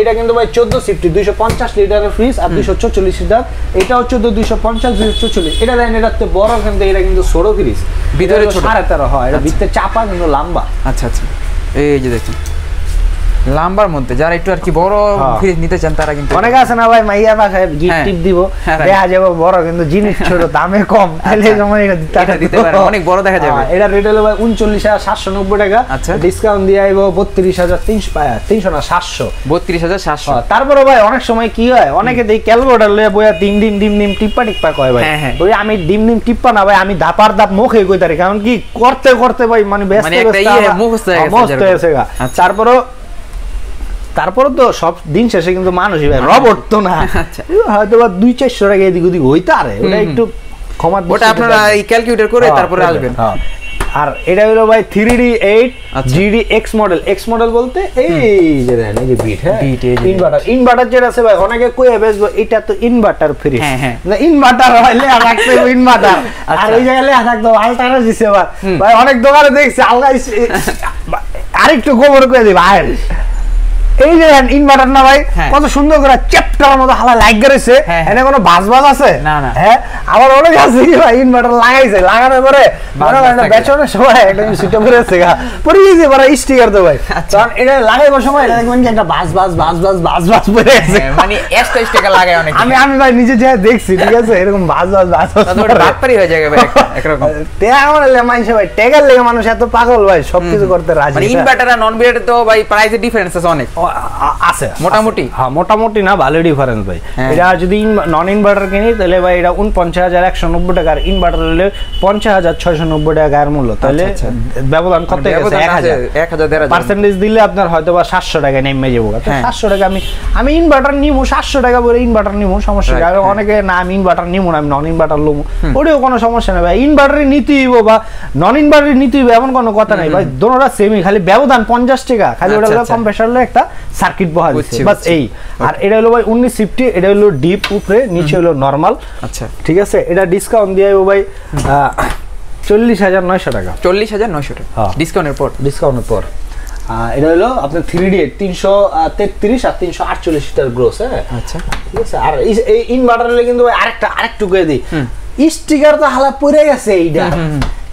Speaker 1: এটা কিন্তু ভাই 1450, 250 লিটারের ফ্রিজ আর 244 লিটার। এটাও 14 250 244। এটা দেখেন, এটাতে বড়, কিন্তু এটা কিন্তু ছোট ফ্রিজ,
Speaker 2: ভিতরে ছোট
Speaker 1: 13.5 হয়। এটা ভিতরে চাপা কিন্তু লম্বা।
Speaker 2: আচ্ছা আচ্ছা, এই যে দেখুন লাম্বার মধ্যে যারা একটু আর কি বড় ফ্রিজ নিতে চান তারা কিন্তু
Speaker 1: অনেক আছে না ভাই, মাইয়া বাসায় গিফট টিপ দিব, দেখা যাবে বড় কিন্তু জিনিস ছোট, দামে কম, তাহলে সময় এটা দিতে পারে,
Speaker 2: অনেক বড় দেখা যাবে।
Speaker 1: এটা রেট হলো ভাই 39,790 টাকা।
Speaker 2: আচ্ছা,
Speaker 1: ডিসকাউন্ট দিয়ে আইবো 32,300 না 700,
Speaker 2: 32,700।
Speaker 1: তারপরে ভাই অনেক সময় কি হয়, অনেকে দেই ক্যালকুলেটর লয়ে বইয়া ডিম টিপ্পা কয় ভাই, ওই আমি ডিম টিপ্পা না ভাই, আমি ধাপার ধাপ মুখে কইতারি, কারণ কি করতে করতে ভাই মানে ব্যস্ত মুখস্থ হয়ে গেছে। তারপরে তো সব দিন শেষে কিন্তু মানুষই ভাই রবট তো না, হয়তো বা 200-400 টাকা এদিক ওদিক হইতে পারে, ওটা একটু ক্ষমা,
Speaker 2: ওটা আপনারা এই ক্যালকুলেটর করে তারপরে আসবেন।
Speaker 1: আর এটা হলো ভাই 3D 8 GD X model. X model বলতে এই যে দেখেন, এই যে বিট, হ্যাঁ ইনভার্টার যেটা আছে ভাই, অনেকে কইয়া বেচবো এটা তো ইনভার্টার ফ্রি, না ইনভার্টার হইলে রাখতে ইনভার্টার, আর এই জায়গায় লেখা থাকতো আলটারা দিছে ভাই, অনেক দোকানে দেখছি আলগা। আরেকটু গোবর করে দিই ভাই, এই যে ইনভার্টার না ভাই, কত সুন্দর করে চ্যাপ্টার মতো হালা লাইট গেছে, এনে কোনো বাজ আছে না না। হ্যাঁ, আবার অনেক আছে কি ভাই ইনভার্টার লাগাইছে, লাগানোর পরে বেচনের সময় একটা সুইটা পড়েছে গা, পরে গেছে পরে স্টিকার তো ভাই, কারণ এটা লাগাইবার সময় এটা দেখবেন কি একটা বাজ পড়ে গেছে,
Speaker 2: মানে এক্সট্রা স্টিকার লাগায় অনেক।
Speaker 1: আমি ভাই নিজে যা দেখছি, ঠিক আছে, এরকম বাজ
Speaker 2: ওটা বাটপারি হয়ে যায় ভাই একরকম।
Speaker 1: টেকা মানে মানুষ ভাই, টেকার লেগে মানুষ এত পাগল ভাই, সবকিছু করতে রাজি।
Speaker 2: মানে ইনভার্টার আর নন ইনভার্টার তো ভাই প্রাইসের ডিফারেন্স আছে অনেক,
Speaker 1: আছে
Speaker 2: মোটামুটি।
Speaker 1: হ্যাঁ, মোটামুটি না, ভালো ডিফারেন্স ভাই। এটা যদি নন ইনভার্টার কিনি তাহলে ভাই এটা 49,190 টাকা, আর ইনভার্টার হলে 50,690 টাকা গায়ের মূল্য, তাহলে ব্যবধান কত গেছে 1,000 পার্সেন্টেজ দিলে আপনার হয়তো বা 700 টাকা নেমে যাবো। 700 টাকা আমি ইনভার্টার নিবো, 700 টাকা করে ইনভার্টার নিবো, সমস্যা নেই। অনেকে না আমি ইনভার্টার নিবো না, আমি নন ইনভার্টার লবো, ওটাও কোনো সমস্যা নেই ভাই। ইনভার্টারই নিতে হইব বা নন ইনভার্টারই নিতে হইব এমন কোনো কথা নাই ভাই, দোনোটা সেমই, খালি ব্যবধান 50 টাকা, খালি ওটা হলো কম্প্রেসার হলো একটা সার্কিট বহা দিচ্ছে বাস এই। আর এটা হলো ভাই 1950, এটা হলো ডিপ উপরে, নিচে হলো নরমাল। আচ্ছা ঠিক আছে, এটা ডিসকাউন্ট দিয়ে ভাই 40,900 টাকা।
Speaker 2: 40,900 টাকা ডিসকাউন্টের
Speaker 1: পর। এটা হলো আপনার 3D 333 আর 348 লিটার গ্রোস। হ্যাঁ আচ্ছা ঠিক আছে। আর এই ইনভার্টার হলে কিন্তু ভাই আরেকটু করে দিই, স্টিকার তো হালা পড়ে গেছে,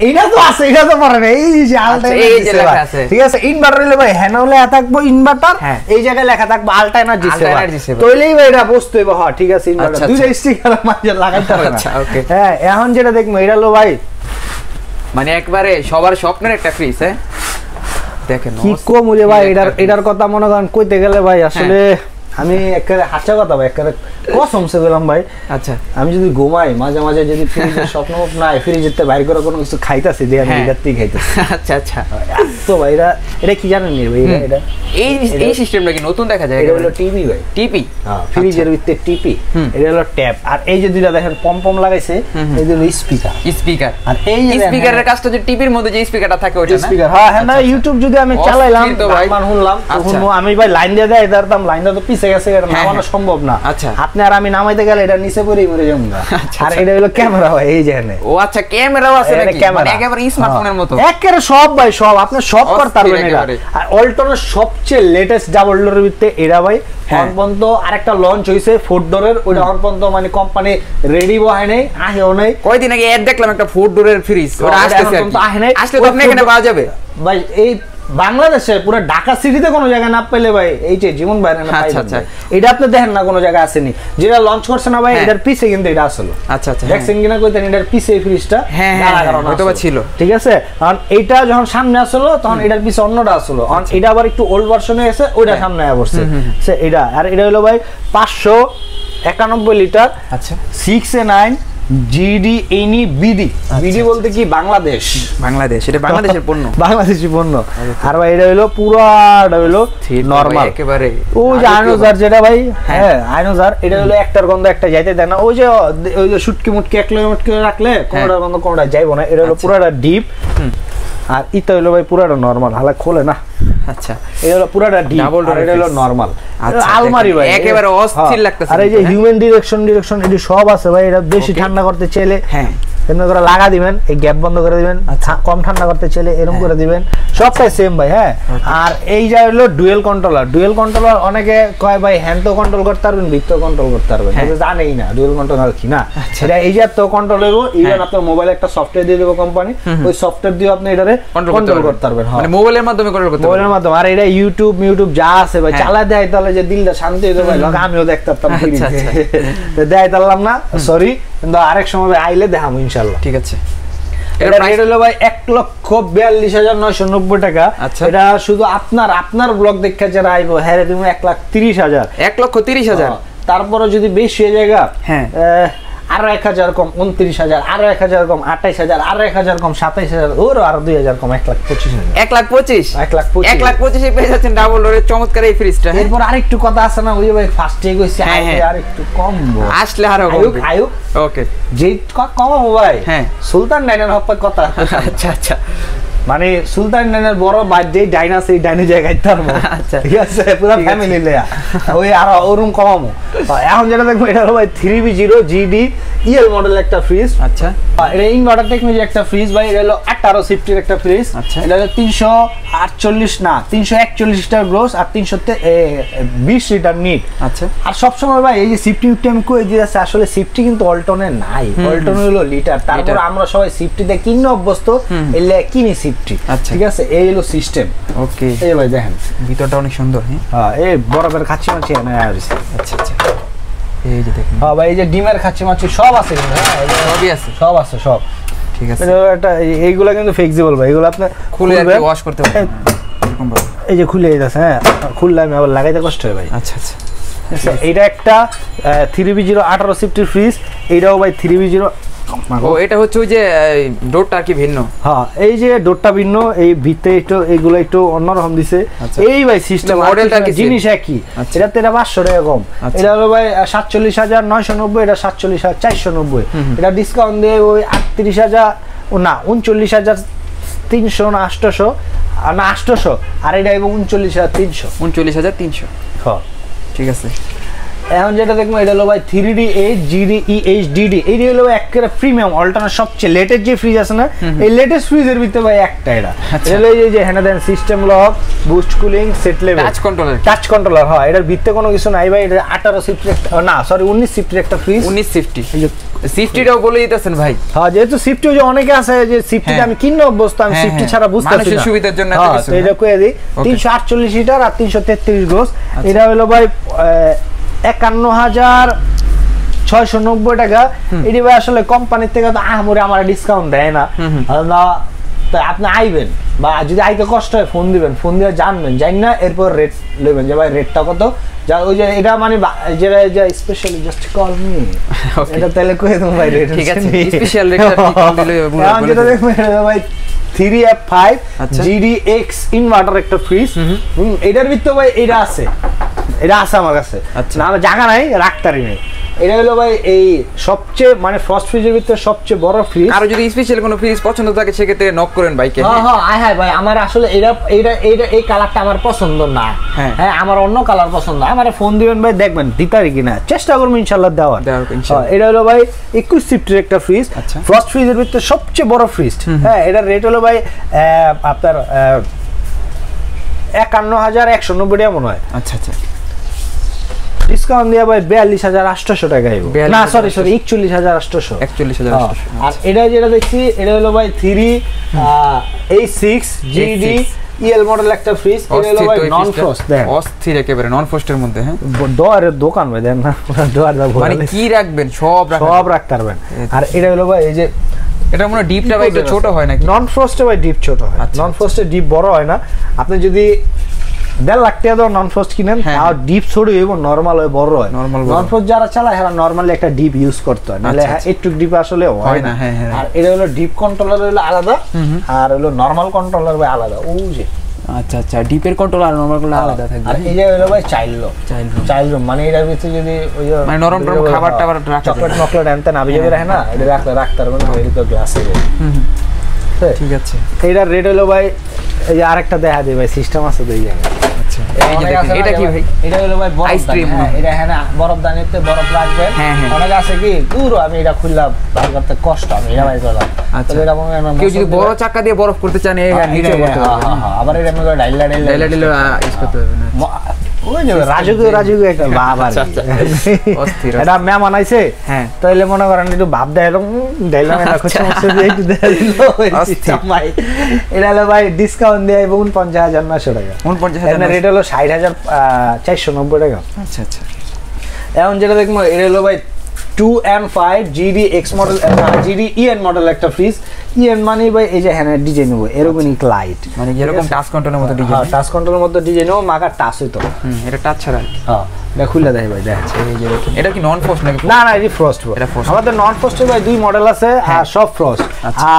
Speaker 1: এইটা তো আছে, এটা তো পড়ে না, এই যে আলটাইনার আছে, ঠিক আছে। ইনভার্টার হলে ভাই হ্যাঁ হলে থাকবো ইনভার্টার, এই জায়গায় লেখা থাকবো আলটাইনার দিছে, তাইলেই ভাই এটা বুঝতে হবে। হ্যাঁ ঠিক আছে, ইনভার্টার দুইটা স্টিকার মাঝে লাগাইতে হবে না। হ্যাঁ, এখন যেটা দেখবো এটা হলো ভাই
Speaker 2: মানে একবারে সবার স্বপ্নের একটা ফ্রিজ। হ্যাঁ দেখেন
Speaker 1: কি কম রে ভাই, এটার কথা মনে করেন কইতে গেলে ভাই আসলে আমি একেবারে হাঁচা কথা ভাই, একেবারে কসমসে গেলাম ভাই। আচ্ছা, আমি যদি ঘুমাই মাঝে মাঝে যদি ফ্রিজের স্বপ্ন নাই, ফ্রিজেতে বাইর করে কোনো কিছু খাইতাছি দিয়ে আমি এটার থেকে খাইতাছি।
Speaker 2: আচ্ছা আচ্ছা,
Speaker 1: তো ভাই এটা কি জানেন ভাই, এটা
Speaker 2: এই সিস্টেমটা কি নতুন দেখা যায়?
Speaker 1: এটা হলো টিপি ভাই, টিপি। হ্যাঁ, ফ্রিজের ভিতরে টিপি। এটা হলো ট্যাপ, আর এই যে দুইটা দেখেন পম লাগাইছে, এই হলো স্পিকার। আর এই যে
Speaker 2: স্পিকারের কাজটা যে টিপির মধ্যে যে স্পিকারটা থাকে ওটা না
Speaker 1: স্পিকার। হ্যাঁ হ্যাঁ, না ইউটিউব যদি আমি চালাইলাম গান শুনলাম, তখন আমি ভাই লাইন দিয়ে দেয় দাঁড়াতাম, লাইনটা তো পিছে গেছে, এটা নামানো সম্ভব না। আচ্ছা, আপনি আর আমি নামাইতে গেলে এটা নিচে পড়েই মরে যাবো। আর এটা হলো ক্যামেরা ভাই, এই যে ও আচ্ছা ক্যামেরাও আছে নাকি, মানে একেবারে স্মার্টফোনের মতো একেবারে সব ভাই, সব আপনি সব করতে পারবেন এটা। আর অল্টনের সবচেয়ে লেটেস্ট ডাবল ডোরের ভিতরে এরা ভাই পর্যন্ত আরেকটা লঞ্চ হইছে 4 ডোরের, ওটা পর্যন্ত মানে কোম্পানি রেডি হয় নাই, আসেও নাই।
Speaker 2: কয়দিন আগে এড দেখলাম একটা 4 ডোরের ফ্রিজ, ওটা আসতেছে, আসলে তো আপনি এখানে পাওয়া যাবে ভাই।
Speaker 1: এই বাংলাদেশে পুরো ঢাকা সিটিতে কোনো জায়গা না পেলে ভাই এই যে জীবন বাইরে না পাইবেন। আচ্ছা, এটা আপনি দেখেন না কোনো জায়গা আসেনি, যেটা লঞ্চ করছে না ভাই এটার পিছে কিন্তু এটা আসলো। আচ্ছা আচ্ছা, দেখছেন কিনা কইতেন এটার পিছে এই ফ্রিজটা হয়তো ছিল, ঠিক আছে। কারণ এইটা যখন সামনে আসলো তখন এটার পিছে অন্যটা আসলো, এটা আবার একটু ওল্ড ভার্সনে এসে ওইটা সামনে আসছে এটা। আর এটা হলো ভাই 591 লিটার। আচ্ছা, 6A9 GD any BD. BD বলতে কি বাংলাদেশ,
Speaker 2: বাংলাদেশ, এটা বাংলাদেশের পণ্য,
Speaker 1: বাংলাদেশি পণ্য। আর ভাই এটা হলো পুরাটা হলো নরমাল একেবারে। ওই যে আইনোজার যেটা ভাই, হ্যাঁ আইনোজার, এটা হলো একটার গন্ধ একটা যাইতে দেয় না। ওই যে শুটকি মুটকি এক কিলো মুটকি রাখলে কোনটার গন্ধ কোনটা যাইবো না। এটা হলো পুরাটা ডিপ, আর ইটা হলো ভাই পুরাটা নরমাল, হালা খোলে না।
Speaker 2: আচ্ছা,
Speaker 1: এটা হলো পুরাটা ডিপ, আর এটা হলো নরমাল। আলমারি ভাই
Speaker 2: একেবারে অস্থির লাগতেছে।
Speaker 1: আর এই যে হিউম্যান ডিরেকশন এটি সব আছে ভাই। এটা বেশি ঠান্ডা করতে চাইলে হ্যাঁ এমনি করে লাগা দিবেন, এই গ্যাপ বন্ধ করে দিবেন। কম ঠান্ডা করতে চাইলে এরকম করে দিবেন, সবটাই সেম ভাই। হ্যাঁ, আর এই যা হলো ডুয়েল কন্ট্রোলার। ডুয়েল কন্ট্রোলার অনেকে কয় ভাই হ্যান্ড তো কন্ট্রোল করতে পারবেন, বৃত্ত কন্ট্রোল করতে পারবেন, জানেই না ডুয়েল কন্ট্রোলার কি না। সেটা এই যে তো কন্ট্রোল হইব, ইভেন আপনার মোবাইলে একটা সফটওয়্যার দিয়ে দেবো কোম্পানি, ওই সফটওয়্যার দিয়ে আপনি এটারে কন্ট্রোল করতে পারবেন। মানে
Speaker 2: মোবাইলের মাধ্যমে কন্ট্রোল করতে পারবেন, মোবাইলের
Speaker 1: মাধ্যমে। আর এটা ইউটিউব যা আছে ভাই চালায় দেয়, তাহলে যে দিলটা শান্তি হইতো ভাই। আমিও দেখতে পারতাম, দেয় তারলাম না, সরি, কিন্তু আরেক সময় আইলে দেখাবো ইনশাল্লাহ।
Speaker 2: ঠিক আছে।
Speaker 1: এটা রেট হলো ভাই 1,42,990 টাকা। এটা শুধু আপনার ব্লগ দেখে যারা আইবো, হ্যাঁ তুমি 1,30,000,
Speaker 2: 1,30,000।
Speaker 1: তারপরে যদি বেশি হয়ে জায়গা, হ্যাঁ আরো 1,000 কম 29,000, আরো 1,000 কম 28,000, আরো 1,000 কম 27,000, ওর আরো 2,000 কম 1,25,000।
Speaker 2: 1,25,000 পেয়ে যাচ্ছেন ডাবল ডোরের চমৎকার এই ফ্রিজটা।
Speaker 1: এরপর আরেকটু কথা আছে না, ওই ভাই ফার্স্টে কইছি আর একটু কমবো,
Speaker 2: আসলে আরো
Speaker 1: আয়ুক ওকে যে কমাবো ভাই। হ্যাঁ, সুলতান ডাইনার হপ্পার কথা। আচ্ছা আচ্ছা, মানে সুলতান ডাইনার বড় বার্থডে ডাইনা, সেই ডাইনে জায়গায় থাকবো। আচ্ছা ঠিক আছে, পুরো ফ্যামিলি লেয়া ওই আর ওরকম কমাবো। এখন যেটা দেখবো এটা হলো ভাই 3B0 GD EL মডেল একটা ফ্রিজ। আচ্ছা, এটা ইনভার্টার টেকনোলজি একটা ফ্রিজ ভাই। এটা হলো 18 সিফটির একটা ফ্রিজ। আচ্ছা, এটা হলো 341 লিটার গ্রোস আর 320 লিটার নিট। আচ্ছা, আর সবসময় ভাই এই যে সিফটি আমি কই দিয়েছে, আসলে সিফটি কিন্তু অল্টনে নাই, অল্টন হলো লিটার। তারপর আমরা সবাই সিফটিতে কিনে অভ্যস্ত, এলে কিনি সিফটি। ঠিক আছে, এই হলো সিস্টেম। ওকে, এই ভাই দেখেন
Speaker 2: ভিতরটা অনেক সুন্দর। হ্যাঁ, এই
Speaker 1: বরফের খাচ্ছি মাছি এনে আসছে।
Speaker 2: আচ্ছা আচ্ছা, এই যে দেখেন,
Speaker 1: হ্যাঁ ভাই এই যে ডিমের খাচ্ছি মাছি সব আছে, হ্যাঁ সবই আছে, সব আছে সব। ঠিক আছে, এটা এইগুলা কিন্তু ফ্লেক্সিবল ভাই, এগুলো আপনি
Speaker 2: খুলে ওয়াশ করতে পারবেন এরকম ভাবে।
Speaker 1: এই যে খুলে যাচ্ছে, হ্যাঁ খুললে আমি আবার লাগাইতে কষ্ট হয় ভাই। আচ্ছা আচ্ছা, এটা একটা 3B0 18 সিফটির ফ্রিজ। এইটাও ভাই 3B0। ও
Speaker 2: এটা হচ্ছে ওই যে ডোরটা কি ভিন্ন?
Speaker 1: হ্যাঁ, এই যে ডোরটা ভিন্ন, এই ভিতরে একটু এগুলো একটু অন্যরকম দিছে। এই ভাই সিস্টেম মডেলটা কি জিনিস একই। এটা 500 টাকা কম। এটা হলো ভাই 47,990, এটা 47,490। এটা ডিসকাউন্ট দিয়ে ওই 38,000 না 39,300 না 800 না 800, আর এটা এবং 39,300।
Speaker 2: 39,300। হ্যাঁ
Speaker 1: ঠিক আছে। এখন যেটা দেখবো এটা হলো ভাই 3D8 GD EHDD। এইটা হলো একেবারে প্রিমিয়াম অল্টারনেট, সবচেয়ে লেটেস্ট যে ফ্রিজ আছে না, এই লেটেস্ট ফ্রিজের ভিতরে ভাই একটা এটা হলো এই যে hand then system lock, boost cooling, set level, touch controller. হয় এটার ভিতরে কোনো কিছু নাই ভাই। এটা 18 সিফটির একটা, না সরি 19 সিফটির একটা ফ্রিজ।
Speaker 2: 19 সিফটি, এই যে সিফটিটাও বলে দিতেছেন ভাই।
Speaker 1: হ্যাঁ, যেহেতু সিফটি যে অনেকে আছে যে সিফটিটা আমি কিনে অভ্যস্ত, আমি সিফটি ছাড়া বুঝতে পারছি না,
Speaker 2: সুবিধার জন্য
Speaker 1: এটা কইয়া দিই। 348 লিটার আর 333 গ্রোস। এটা হলো ভাই 51,690 টাকা। এটি ভাই আসলে কোম্পানির থেকে তো আহামরি আমার ডিসকাউন্ট দেয় না। আপনি আইবেন বা যদি আইতে কষ্ট হয় ফোন দিবেন, ফোন দিয়ে জানবেন, জানি না এরপর রেট নেবেন যে ভাই রেটটা কত। যা ওই যে এটা মানে যেটা যে স্পেশালি জাস্ট কল মি, এটা তাহলে কই দেব ভাই রেট। ঠিক আছে, স্পেশাল রেটটা ঠিক দিলে এখন যেটা দেখবেন ভাই 3F5 GDX ইনভার্টার একটা ফ্রিজ। এটার ভিতরে ভাই এটা আছে, এটা আছে আমার কাছে। আচ্ছা, না আমার জায়গা নাই, রাখতারি নেই। এটা হলো ভাই এই সবচেয়ে মানে ফার্স্ট ফ্রিজের ভিতরে সবচেয়ে বড় ফ্রিজ।
Speaker 2: আর যদি স্পেশাল কোনো ফ্রিজ পছন্দ থাকে সেক্ষেত্রে নক করেন ভাইকে।
Speaker 1: হ্যাঁ হ্যাঁ, হ্যাঁ ভাই আমার আসলে এটা এই কালারটা আমার পছন্দ না। হ্যাঁ, আমার অন্য কালার পছন্দ। আমার ফোন দিবেন ভাই, দেখবেন দিতারি কিনা, চেষ্টা করবো ইনশাআল্লাহ দেওয়ার। এটা হলো ভাই 21 সিফটির একটা ফ্রিজ, ফার্স্ট ফ্রিজের ভিতরে সবচেয়ে বড় ফ্রিজ। হ্যাঁ, এটার রেট হলো ভাই আপনার 51,190 টাকা মনে হয়। আচ্ছা আচ্ছা, ডিসকাউন্ট দিয়ে ভাই 42,800 টাকা আইবো। না সরি 41,800। 41,800। আর এটা যেটা দেখছি এটা হলো ভাই 3A6 GD EL মডেল একটা ফ্রিজ। এটা হলো ভাই নন ফ্রস্ট, দেখেন
Speaker 2: অস্থির একেবারে নন ফ্রস্টের মধ্যে। হ্যাঁ,
Speaker 1: ডোয়ারের দোকান ভাই, দেখেন না ডোয়ার দাও,
Speaker 2: মানে কি রাখবেন সব
Speaker 1: রাখতে পারবেন। আর এটা হলো ভাই এই যে
Speaker 2: এটা মনে ডিপটা ভাই একটু ছোট হয় নাকি?
Speaker 1: নন ফ্রস্টে ভাই ডিপ ছোট হয়, নন ফ্রস্টে ডিপ বড় হয় না। আপনি যদি 1.5 লাখ টাকা দাও নন ফ্রস্ট কিনেন, আর ডিপ ছোট হইব, নরমাল হয়, বড় হয়। নন ফ্রস্ট যারা চালায় এরা নরমালি একটা ডিপ ইউজ করতে হয়, নাহলে একটু ডিপ আসলে হয় না। আর এটা হলো ডিপ কন্ট্রোলার হলো আলাদা, আর হলো নরমাল কন্ট্রোলার ভাই আলাদা। ও যে
Speaker 2: আচ্ছা আচ্ছা, ডিপের কন্ট্রোল আর নরমাল কন্ট্রোল আলাদা থাকবে।
Speaker 1: আর এই যে হলো ভাই চাইল্ড রুম, মানে এর ভিতরে যদি ওই
Speaker 2: মানে নরম নরম খাবার টাবার রাখা যায়,
Speaker 1: চকলেট মকলেট আনতে না বিজে রাখে না, এটা রাখতে পারবেন এর তো গ্লাসে।
Speaker 2: ঠিক আছে,
Speaker 1: এইটার রেট হলো ভাই এই যে আরেকটা দেখা দেই ভাই, সিস্টেম আছে দুই জায়গায়।
Speaker 2: আচ্ছা এই যে দেখেন এটা কি ভাই?
Speaker 1: এটা হলো ভাই বরফ আইসক্রিম, এটা হ্যাঁ না বরফ দানিতে বরফ রাখবেন। অনেক আছে কি পুরো আমি এটা খুললাম বার করতে কষ্ট, আমি এটা ভাই করলাম।
Speaker 2: আচ্ছা, এটা কেউ যদি বড় চাকা দিয়ে বরফ করতে চান এই নিচে করতে পারবেন।
Speaker 1: আবার এটা আমি ডাইলা
Speaker 2: ইউজ করতে পারবেন।
Speaker 1: ওই যে রাজুকে একটা ভাব আর এটা ম্যাম আনাইছে, হ্যাঁ তাইলে মনে করেন একটু ভাব দেখালাম না কিছু সমস্যা দিয়ে একটু দেখা দিল ভাই। এটা হলো ভাই ডিসকাউন্ট দিয়ে 49,900 টাকা। 49,000 রেট হলো 60,490 টাকা।
Speaker 2: আচ্ছা আচ্ছা,
Speaker 1: এখন যেটা দেখবো এটা হলো ভাই 2N5 GDX model, GD EN model একটা ফ্রিজ। EN মানে ভাই এই যে হ্যান্ড ডিজাইন হবে এরোগনিক লাইট,
Speaker 2: মানে এরকম টাচ কন্ট্রোলের মতো ডিজাইন।
Speaker 1: হ্যাঁ টাচ কন্ট্রোলের মতো ডিজাইন হবে, মাকা টাচ হইতো।
Speaker 2: এটা টাচ ছাড়া।
Speaker 1: হ্যাঁ এটা খুলে দেয় ভাই, দেখাচ্ছে এই যে দেখুন।
Speaker 2: এটা কি নন ফ্রস্ট নাকি?
Speaker 1: না না এটা ফ্রস্ট। আমাদের নন ফ্রস্টে ভাই দুই মডেল আছে, আর সব ফ্রস্ট।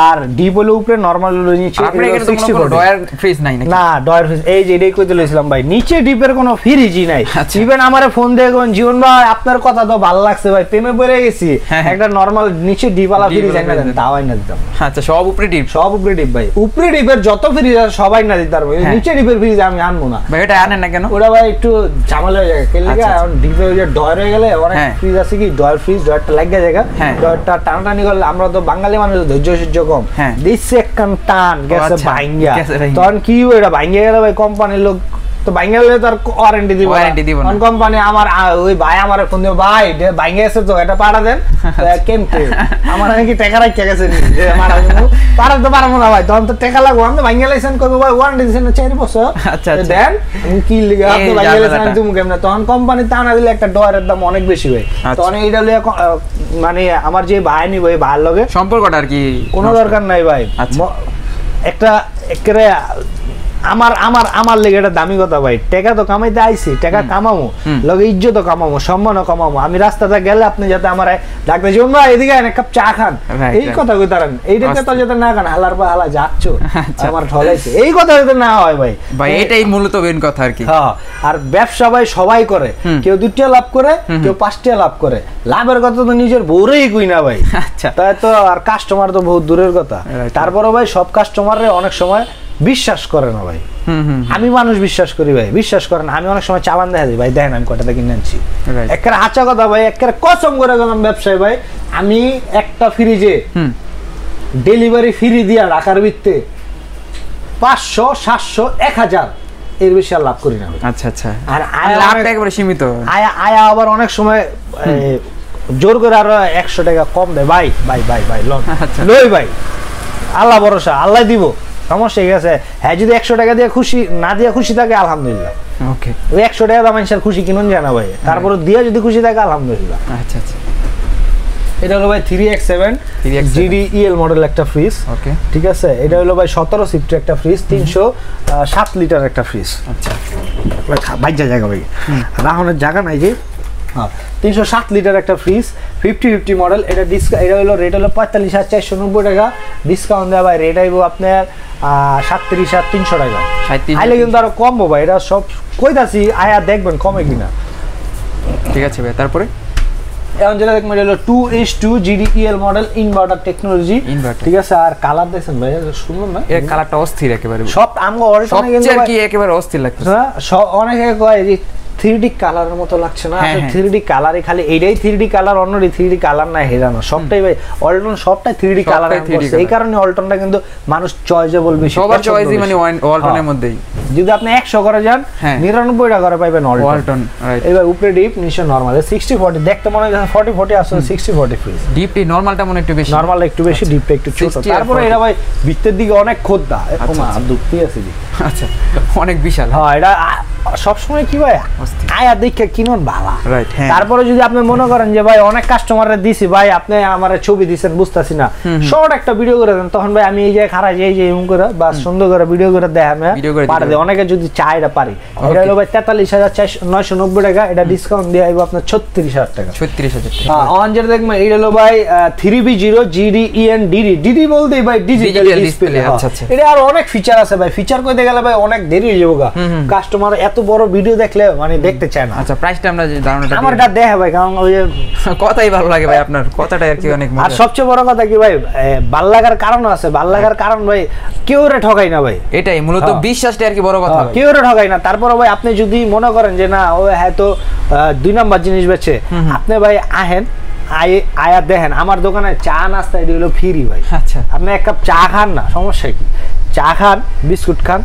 Speaker 1: আর ডিপ হলো উপরে, নরমাল হলো নিচে।
Speaker 2: আপনি এখানে 64 ডয়ার ফ্রিজ নাই নাকি?
Speaker 1: না ডয়ার ফ্রিজ এই যে এটাই কইতে লইছিলাম ভাই, নিচে ডিপের কোনো ফ্রিজই নাই। ইভেন আমারে ফোন দিয়ে কোন জীবন ভাই আপনার কথা তো ভালো লাগছে ভাই, প্রেমে পড়ে গেছি, একটা নরমাল নিচে ডিপ ওয়ালা ফ্রিজ আইনা দেন, তাও আইনা দিতাম।
Speaker 2: আচ্ছা সব উপরে ডিপ?
Speaker 1: সব উপরে ডিপ ভাই, উপরে ডিপের যত ফ্রিজ আছে সবাই না দিতে পারবো, নিচে ডিপের ফ্রিজ আমি আনবো না
Speaker 2: ভাই। এটা আনেন না কেন?
Speaker 1: ওটা ভাই একটু ঝামেলা হয়ে যায়, কেন লাগা এখন ডিপে ডয়ার হয়ে গেলে অনেক ফ্রিজ আছে কি ডয়ার ফ্রিজ, ডয়ারটা লাগা জায়গা, ডয়ারটা টানাটানি করলে আমরা তো বাঙালি মানুষ ধৈর্য সহ্য কম, দিচ্ছে একখান টান গেছে ভাঙ্গা, তখন কি এটা ভাঙ্গা গেলে ভাই কোম্পানির লোক তো ভাঙ্গা গেলে তার ওয়ারেন্টি দিব কোন কোম্পানি। আমার ওই ভাই আমার ফোন দিয়ে ভাই ভাঙ্গা গেছে তো এটা পাঠা দেন, কেমতে আমার নাকি টাকা রাখতে গেছে পাঠাতে পারবো না ভাই, তখন তো টাকা লাগবো। আমি তো ভাঙ্গা লাইছেন করবো ভাই, ওয়ারেন্টি দিচ্ছেন 4 বছর দেন, আমি কি লিখে আপনি ভাঙ্গা লাইছেন তুমি কেমন, তখন কোম্পানি টানা দিলে একটা ডয়ারের দাম অনেক বেশি হয়। তখন এইটা মানে আমার যে ভাই নিব এই ভাইয়ের লগে
Speaker 2: সম্পর্কটা আর কি
Speaker 1: কোনো দরকার নাই ভাই, একটা একেবারে আমার আমার আমার লেগে এটা দামি কথা ভাই, টাকা তো কামাইতে আইছি, টাকা কামামো লগে ইজ্জত কামামো, সম্মানও কামামো। আমি রাস্তাতে গেলে আপনি যাতে আমার ডাকতে জীবন ভাই এদিকে এক কাপ চা খান, এই কথা কইতারেন, এইটাকে তো যাতে না খান হালার বা হালা যাচ্ছ আমার ঠলাইছে, এই কথা যাতে না হয় ভাই।
Speaker 2: ভাই এটাই মূলত মেন কথা আর কি।
Speaker 1: হ্যাঁ, আর ব্যবসা ভাই সবাই করে, কেউ 2 টাকা লাভ করে, কেউ 5 টাকা লাভ করে, লাভের কথা তো নিজের বউরেই কই না ভাই। আচ্ছা তাই তো, আর কাস্টমার তো বহুত দূরের কথা। তারপরে ভাই সব কাস্টমাররে অনেক সময় বিশ্বাস করে না ভাই, আমি মানুষ বিশ্বাস করি ভাই, বিশ্বাস করেন। আমি অনেক সময় চাবান দেখা দিই ভাই, দেখেন আমি কটাতে কিনে আনছি, একেবারে হাঁচা কথা ভাই, একেবারে কসম করে গেলাম ব্যবসায় ভাই, আমি একটা ফ্রিজে ডেলিভারি ফ্রি দিয়া ঢাকার ভিত্তে 500, 700, 1000 এর বেশি আর লাভ করি না।
Speaker 2: আচ্ছা আচ্ছা, আর লাভটা একেবারে সীমিত। আয়া আবার অনেক সময়
Speaker 1: জোর করে আরো 100 টাকা কম দেয় ভাই, ভাই ভাই ভাই লই ভাই, আল্লাহ ভরসা, আল্লাহ দিব, সমস্যা ঠিক আছে। হ্যাঁ যদি 100 টাকা দিয়ে খুশি না দিয়ে খুশি থাকে আলহামদুলিল্লাহ, ওকে ওই 100 টাকা দাম মানুষের খুশি কিনুন জানা ভাই, তারপরে দিয়ে যদি খুশি থাকে আলহামদুলিল্লাহ। আচ্ছা আচ্ছা, এটা হলো ভাই 3X7 GDEL মডেল একটা ফ্রিজ, ওকে ঠিক আছে। এটা হলো ভাই 17 সিফটের একটা ফ্রিজ, 307 লিটার একটা ফ্রিজ। আচ্ছা ভাই বাইজা জায়গা ভাই, রাহনের জায়গা নাই যে। হ্যাঁ 307 লিটার একটা ফ্রিজ, 50-50 মডেল। এটা এটা হলো রেট হলো 45,490 টাকা, ডিসকাউন্ট দেওয়া ভাই রেট আইব আপনার 37,300 টাকা। আইলে কিন্তু আরো কমবো ভাই, এটা সব কইতাছি আয়া দেখবেন কমে কিনা।
Speaker 2: ঠিক আছে ভাই, তারপরে
Speaker 1: এখন যেটা দেখবেন হলো 2H2 GDEL model, inverter technology, ঠিক আছে। আর কালার দেখছেন ভাই সুন্দর না,
Speaker 2: এর কালারটা অস্থির একেবারে, সব
Speaker 1: আমগো অল্টনে কিন্তু
Speaker 2: কি একেবারে অস্থির লাগতেছে।
Speaker 1: হ্যাঁ অনেকে কয় যে 3D কালারের মতো লাগছে না, আসলে 3D কালারই খালি এইটাই 3D কালার, অন্যটি 3D কালার না হেরানো, সবটাই ভাই অল্টন সবটাই 3D কালার আছে। এই কারণে অল্টনটা কিন্তু মানুষ চয়েজেবল বেশি,
Speaker 2: সবার চয়েসই মানে অল্টনের মধ্যেই।
Speaker 1: যদি আপনি 100 করে যান 99 টাকা করে পাবেন অল্টন। এইবার উপরে ডিপ নিচে নরমাল, 60-40 দেখতে মনে হয় 40-40 আসলে 60-40 ফ্রিজ।
Speaker 2: ডিপটি নরমালটা মনে একটু বেশি,
Speaker 1: নরমালটা একটু বেশি, ডিপটা একটু ছোট। তারপরে এটা ভাই ভিতরের দিকে অনেক খোদা, ওমা দুঃখই আছে জি।
Speaker 2: আচ্ছা অনেক বিশাল।
Speaker 1: হ্যাঁ এটা সব সময় কি ভাই আয়া দেখে কিনুন ভালো।
Speaker 2: রাইট।
Speaker 1: তারপরে যদি আপনি মনে করেন যে ভাই অনেক কাস্টমাররা দিছি ভাই আপনি আমার ছবি দিবেন বুঝতাছি না, শর্ট একটা ভিডিও করে দেন, তখন ভাই আমি এই যে খারাপ এই যে এরকম করে বা সুন্দর করে ভিডিও করে দেয় আমি পারে দেই। অনেকে যদি চায় এটা পারি। এটা হলো ভাই 43,990 টাকা, এটা ডিসকাউন্ট দিয়ে আইবো আপনার 36,000 টাকা।
Speaker 2: 36,000 টাকা।
Speaker 1: অন যেটা দেখবেন এটা হলো ভাই 3B0 GDEN DD বলতেই ভাই ডিজিটাল ডিসপ্লে।
Speaker 2: আচ্ছা আচ্ছা।
Speaker 1: এটা আর অনেক ফিচার আছে ভাই, ফিচার কইতে গেলে ভাই অনেক দেরি হয়ে যাবে। কাস্টমার এত বড় ভিডিও দেখলে মানে দেখতে চায় না।
Speaker 2: আচ্ছা, প্রাইসটা আমরা ধারণাটা
Speaker 1: আমার এটা দেখে ভাই, কারণ ওই যে
Speaker 2: কথাই ভালো লাগে ভাই, আপনার কথাটা আর কি অনেক মজা।
Speaker 1: আর সবচেয়ে বড় কথা কি ভাই, ভালো লাগার কারণ আছে, ভালো লাগার কারণ ভাই কেউ রে ঠকাই না ভাই,
Speaker 2: এটাই মূলত বিশ্বাসটা আর কি বড় কথা।
Speaker 1: কেউ রে ঠকাই না। তারপরে ভাই আপনি যদি মনে করেন যে না ও হয়তো 2 নাম্বার জিনিস বেচে, আপনি ভাই আহেন আয়া দেখেন আমার দোকানে চা নাস্তা এটা হলো ফ্রি ভাই।
Speaker 2: আচ্ছা,
Speaker 1: আপনি এক কাপ চা খান না, সমস্যা কি, চা খান বিস্কুট খান,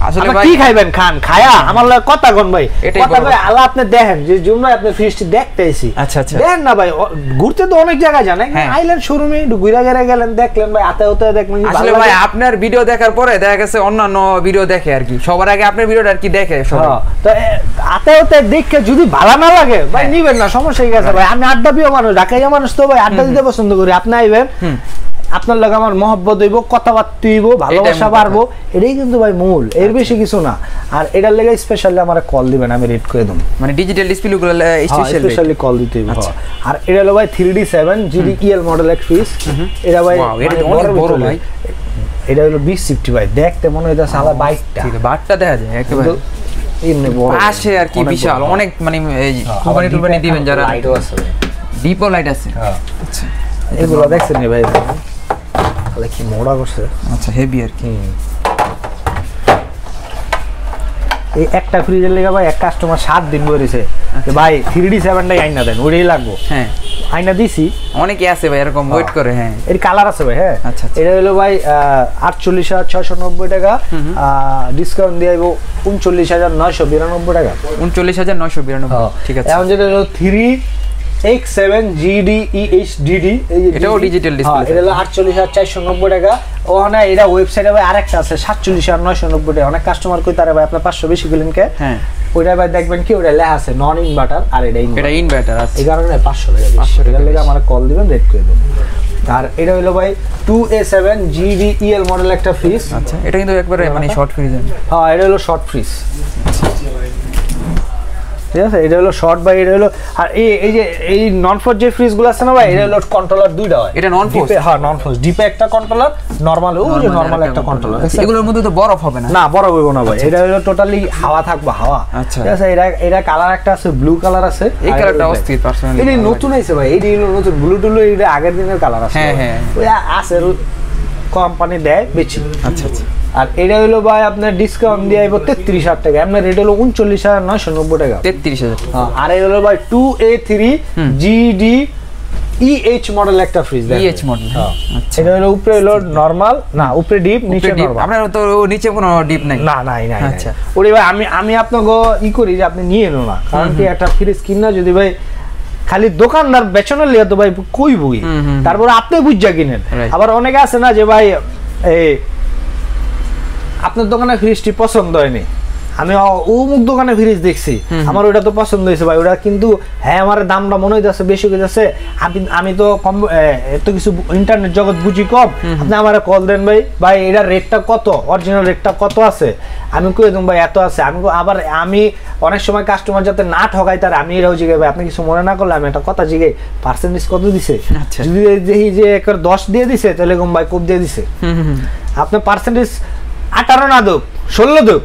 Speaker 2: আসলে
Speaker 1: ভাই কি খাইবেন খান, খায়া আমার লগে কথা কোন ভাই, কথা ভাই আল্লাহ আপনি দেখেন যে জন্য আপনি ফ্রিজটি দেখতেছি।
Speaker 2: আচ্ছা আচ্ছা,
Speaker 1: দেখেন না ভাই, ঘুরতে তো অনেক জায়গা জানেন, আইলেন শোরুমে একটু ঘুরে ঘুরে গেলেন, দেখলেন ভাই আতে হতে দেখলেন।
Speaker 2: আসলে ভাই আপনার ভিডিও দেখার পরে দেখা গেছে অন্যান্য ভিডিও দেখে আর কি, সবার আগে আপনার ভিডিওটা আর কি দেখে সবাই।
Speaker 1: তো আতে হতে দেখে যদি ভালো না লাগে ভাই নিবেন না, সমস্যা কি আছে ভাই। আমি আড্ডা প্রিয় মানুষ, ঢাকাইয়া মানুষ তো ভাই আড্ডা দিতে পছন্দ করি। আপনি আইবেন, আপনার লগে আমার মহব্বত হইব, কথাবার্তা হইব, ভালোবাসা বাড়বো, এটাই কিন্তু ভাই মূল, এর বেশি কিছু না। আর এটার লেগে স্পেশালি আমার কল দিবেন, আমি রেড করে দেব,
Speaker 2: মানে ডিজিটাল ডিসপ্লে গুলো
Speaker 1: স্পেশালি কল দিতে হইব। আর এটা হলো ভাই 3D7 GDEL মডেল এক পিস। এটা ভাই
Speaker 2: অনেক বড় ভাই,
Speaker 1: এটা হলো 2050 ভাই, দেখতে মনে হইতাছে আলাদা বাইকটা,
Speaker 2: ঠিক আছে বাটটা দেখা যায় একেবারে
Speaker 1: এমনি বড়
Speaker 2: পাশে আর কি, বিশাল অনেক মানে কোম্পানি টুম্পানি দিবেন যারা,
Speaker 1: লাইটও আছে,
Speaker 2: ডিপো লাইট আছে।
Speaker 1: আচ্ছা, এগুলো দেখছেন নি ভাই, তাহলে কি মোড়া করছে।
Speaker 2: আচ্ছা, হেভি আর কি।
Speaker 1: এই একটা ফ্রিজের লেগে ভাই এক কাস্টমার 7 দিন বলেছে ভাই 3D7টাই আইনা দেন, ওইটাই লাগবো।
Speaker 2: হ্যাঁ,
Speaker 1: আইনা দিছি,
Speaker 2: অনেকে আছে ভাই এরকম ওয়েট করে। হ্যাঁ,
Speaker 1: এর কালার আছে ভাই। হ্যাঁ,
Speaker 2: আচ্ছা,
Speaker 1: এটা হলো ভাই 48,690 টাকা, ডিসকাউন্ট দিয়ে আইবো 39,992 টাকা।
Speaker 2: 39,992, ঠিক আছে।
Speaker 1: এখন যেটা হলো 3X7 GDEHDD,
Speaker 2: এটাও ডিজিটাল ডিসপ্লে,
Speaker 1: এটা হলো 48,490 টাকা। ওখানে এটা ওয়েবসাইটে ভাই আরেকটা আছে 47,990 টাকা। অনেক কাস্টমার কই তারে ভাই আপনার 500 বেশি গেলেন কে। হ্যাঁ, ওইটা ভাই দেখবেন কি ওটা লেখা আছে নন ইনভার্টার, আর এটা
Speaker 2: ইনভার্টার আছে, এই কারণে
Speaker 1: 500 টাকা বেশি। এটার লেগে আমার কল দিবেন, রেড করে দেব। আর এটা হলো ভাই 2A7 GDEL মডেল একটা ফ্রিজ।
Speaker 2: আচ্ছা, এটা কিন্তু একবারে মানে শর্ট ফ্রিজ।
Speaker 1: হ্যাঁ, এটা হলো শর্ট ফ্রিজ, ঠিক আছে। এটা হলো শর্ট ভাই, এটা হলো। আর এই যে এই নন ফোর্স যে ফ্রিজ গুলো আছে না ভাই, এটা হলো কন্ট্রোলার দুইটা হয়।
Speaker 2: এটা নন ফোর্স?
Speaker 1: হ্যাঁ, নন ফোর্স, ডিপে একটা কন্ট্রোলার, নরমাল যে নরমাল একটা কন্ট্রোলার।
Speaker 2: এগুলোর মধ্যে তো বরফ হবে না?
Speaker 1: না, বরফ হবে না ভাই, এটা হলো টোটালি হাওয়া থাকবে, হাওয়া। আচ্ছা, ঠিক আছে। এটা কালার একটা আছে, ব্লু কালার আছে,
Speaker 2: এই কালারটা অস্থির পার্সোনালি।
Speaker 1: এটা নতুন আইছে ভাই, এই হলো নতুন ব্লু টুলু, এটা আগের দিনের কালার আছে।
Speaker 2: হ্যাঁ হ্যাঁ,
Speaker 1: ওই আছে, কোম্পানি দেয় বেশি।
Speaker 2: আচ্ছা আচ্ছা।
Speaker 1: আর এটা হলো ভাই আপনার ডিসকাউন্ট দিয়ে আইবো 33,000 টাকা, আপনার রেট হলো 39,990 টাকা।
Speaker 2: 33,000 টাকা।
Speaker 1: আর এটা হলো ভাই 2A3 GDEH মডেল একটা ফ্রিজ।
Speaker 2: EH model.
Speaker 1: আচ্ছা, এটা হলো উপরে হলো নরমাল, না উপরে ডিপ, নিচে নরমাল।
Speaker 2: আপনার তো নিচে কোনো ডিপ নাই?
Speaker 1: না, নাই। আচ্ছা, ওরে ভাই আমি আপনাকে করি যে আপনি নিয়ে এলো না, কারণ কি একটা ফ্রিজ কিনা যদি ভাই খালি দোকানদার বেচনের লিয়া তো ভাই কই বই, তারপর আপনি বুঝা কিনেন। আবার অনেকে আছে না যে ভাই এই আপনার দোকানে ফ্রিজটি পছন্দ হয়নি, আমি অমুক দোকানে ফ্রিজ দেখছি, আমার ওটা তো পছন্দ হয়েছে ভাই, ওটা কিন্তু হ্যাঁ আমার দামটা মনে হইতেছে বেশি হয়ে যাচ্ছে, আমি তো কম এত কিছু ইন্টারনেট জগৎ বুঝি কম, আপনি আমার কল দেন ভাই এটার রেটটা কত, অরিজিনাল রেটটা কত আছে, আমি কই দেব ভাই এত আছে। আবার আমি অনেক সময় কাস্টমার যাতে না ঠকাই তার আমি এরাও জিজ্ঞাসা ভাই আপনি কিছু মনে না করলে আমি একটা কথা জিজ্ঞাসা পার্সেন্টেজ কত দিছে, যদি দেখি যে 10 দিয়ে দিছে তাহলে কম ভাই খুব দিয়ে দিছে, আপনার পার্সেন্টেজ 18 না দোক 16 দোক,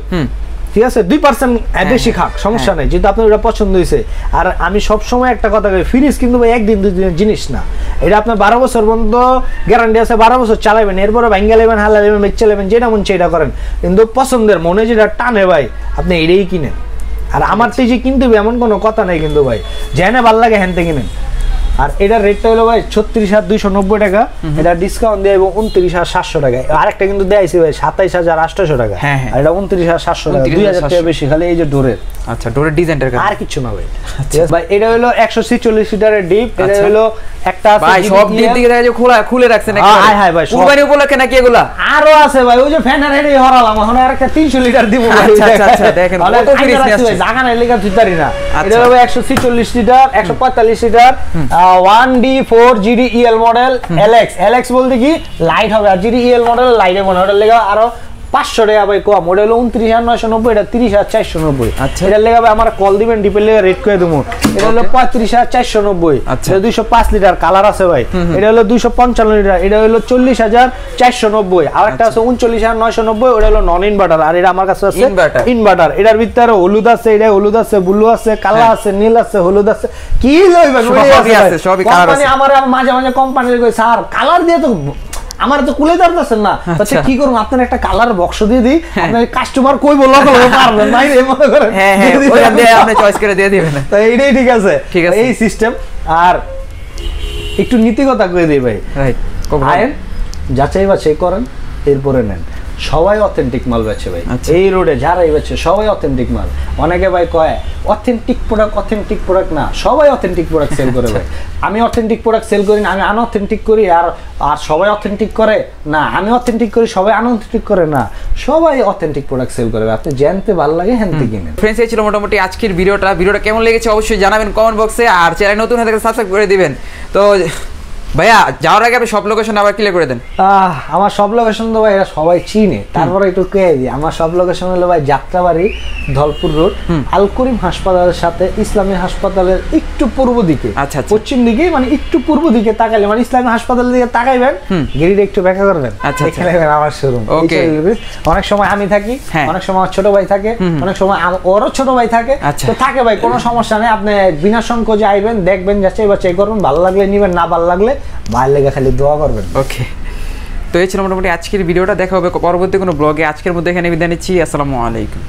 Speaker 1: ঠিক আছে 2% বেশি খাক সমস্যা নাই, যেহেতু আপনার ওটা পছন্দ হয়েছে। আর আমি সবসময় একটা কথা বলি, ফ্রিজ কিন্তু ভাই একদিন দুদিনের জিনিস না, এটা আপনার 12 বছর পর্যন্ত গ্যারান্টি আছে, 12 বছর চালাবেন, এরপরে ভাঙ্গা নেবেন, হালা নেবেন, বেচে নেবেন, যেটা মন সেটা করেন, কিন্তু পছন্দের মনে যেটা টানে ভাই আপনি এটাই কিনেন। আর আমার থেকে কিনতে হবে এমন কোনো কথা নাই কিন্তু ভাই, যেখানে ভালো লাগে হ্যানতে কিনেন। আর এটার রেটটা হলো ভাই 36,290 টাকা, এটা ডিসকাউন্ট দিয়ে এবং 29,700 টাকা। আরেকটা কিন্তু দেয়াইছি ভাই 27,800 টাকা, আর এটা 29,700 টাকা, 2000 টাকা বেশি খালি এই যে ডোরের।
Speaker 2: আচ্ছা, ডোরের ডিজাইনটার কারণে
Speaker 1: আর কিছু না ভাই। ভাই এটা হলো 146 লিটারের ডিপ, এটা হলো একটা আছে
Speaker 2: ভাই সব ডিপ দিকে দেখা যায় খোলা খুলে রাখছেন নাকি?
Speaker 1: হ্যাঁ হ্যাঁ ভাই,
Speaker 2: কুরবানি উপলক্ষে নাকি এগুলা?
Speaker 1: আরো আছে ভাই, ওই যে ফ্যানের হেডে হরালাম, এখন আরেকটা 300 লিটার দিব ভাই।
Speaker 2: আচ্ছা আচ্ছা, দেখেন কত ফ্রিজ নিয়ে আসছে,
Speaker 1: জায়গা নাই লেখা তুইতারি না। এটা হলো 146 litre, 145 litre, 1D4 GDEL model, LX বলতে কি লাইট হবে, আর GDEL মডেল লাইটে মনে ওটা লেখা আরো 500 টাকা ভাই কম। ওটা হলো 29,990, এটা 30,490।
Speaker 2: আচ্ছা,
Speaker 1: এটা লেখা ভাই আমার কল দিবেন, ডিপের লেগে রেট করে দেবো। এটা হলো 35,490, এটা 205 লিটার, কালার আছে ভাই। এটা হলো 255 লিটার, এটা হলো 40,490। আর একটা আছে 39,990, ওটা হলো নন ইনভার্টার, আর এটা আমার কাছে আছে ইনভার্টার। এটার ভিতরে হলুদ আছে, এটা হলুদ আছে, ব্লু আছে, কালা আছে, নীল আছে, হলুদ আছে, কি লইবেন
Speaker 2: সবই আছে, সবই কালার আছে।
Speaker 1: আমার মাঝে মাঝে কোম্পানির কই স্যার কালার দিয়ে তো আমার তো কুলে ধরতেছেন না, আচ্ছা কি করুন আপনার একটা কালার বক্স দিয়ে দিই, আপনার কাস্টমার কই বললো পারবেন না এই মনে করেন,
Speaker 2: হ্যাঁ হ্যাঁ ওইটা দিয়ে আপনি চয়েস করে দিয়ে দিবেন।
Speaker 1: তো এইটাই ঠিক আছে,
Speaker 2: ঠিক আছে
Speaker 1: এই সিস্টেম। আর একটু নীতিকতা করে দিই ভাই,
Speaker 2: রাইট,
Speaker 1: আয়েন যাচাই বাছাই করেন এরপরে নেন। সবাই অথেন্টিক মাল বেচে ভাই, এই রোডে যারাই বেচে সবাই অথেন্টিক মাল। অনেকে ভাই কয় অথেন্টিক প্রোডাক্ট না, সবাই অথেন্টিক প্রোডাক্ট সেল করে ভাই। আমি অথেন্টিক প্রোডাক্ট সেল করি না, আমি আনঅথেন্টিক করি। আর সবাই অথেন্টিক করে না, আমি অথেন্টিক করি, সবাই আনঅথেন্টিক করে না, সবাই অথেন্টিক প্রোডাক্ট সেল করে। আপনি জানতে ভালো লাগে হ্যান্তে কিনেন।
Speaker 2: ফ্রেন্ডস, এই ছিল মোটামুটি আজকের ভিডিওটা কেমন লেগেছে অবশ্যই জানাবেন কমেন্ট বক্সে, আর চ্যানেল নতুন হয়ে থাকলে সাবস্ক্রাইব করে দিবেন। তো ভাইয়া যাওয়ার আগে আপনি সব লোকেশন আবার ক্লিয়ার করে দেন।
Speaker 1: আমার সব লোকেশন তো ভাই এরা সবাই চিনে, তারপরে একটু কে দিই। আমার সব লোকেশন হলো ভাই যাত্রাবাড়ি, ধলপুর রোড, আল করিম হাসপাতালের সাথে ইসলামী হাসপাতালের একটু পূর্ব দিকে, পশ্চিম দিকে, মানে একটু পূর্ব দিকে তাকাইলে, মানে ইসলামী হাসপাতালের দিকে তাকাইবেন, গেরিটা একটু ব্যাখ্যা করবেন, দেখে আমার শোরুম। অনেক সময় আমি থাকি, অনেক সময় আমার ছোট ভাই থাকে, অনেক সময় ওরও ছোট ভাই থাকে, তো থাকে ভাই, কোনো সমস্যা নেই। আপনি বিনা সংকোচে আইবেন, দেখবেন, যাচাই বাছাই করবেন, ভালো লাগলে নিবেন, না ভালো লাগলে ভালো লেগে খালি দোয়া করবেন।
Speaker 2: ওকে, তো এই ছিল মোটামুটি আজকের ভিডিওটা। দেখা হবে পরবর্তী কোনো ব্লগে। আজকের মধ্যে এখানে বিদায় নিচ্ছি। আসসালামু আলাইকুম।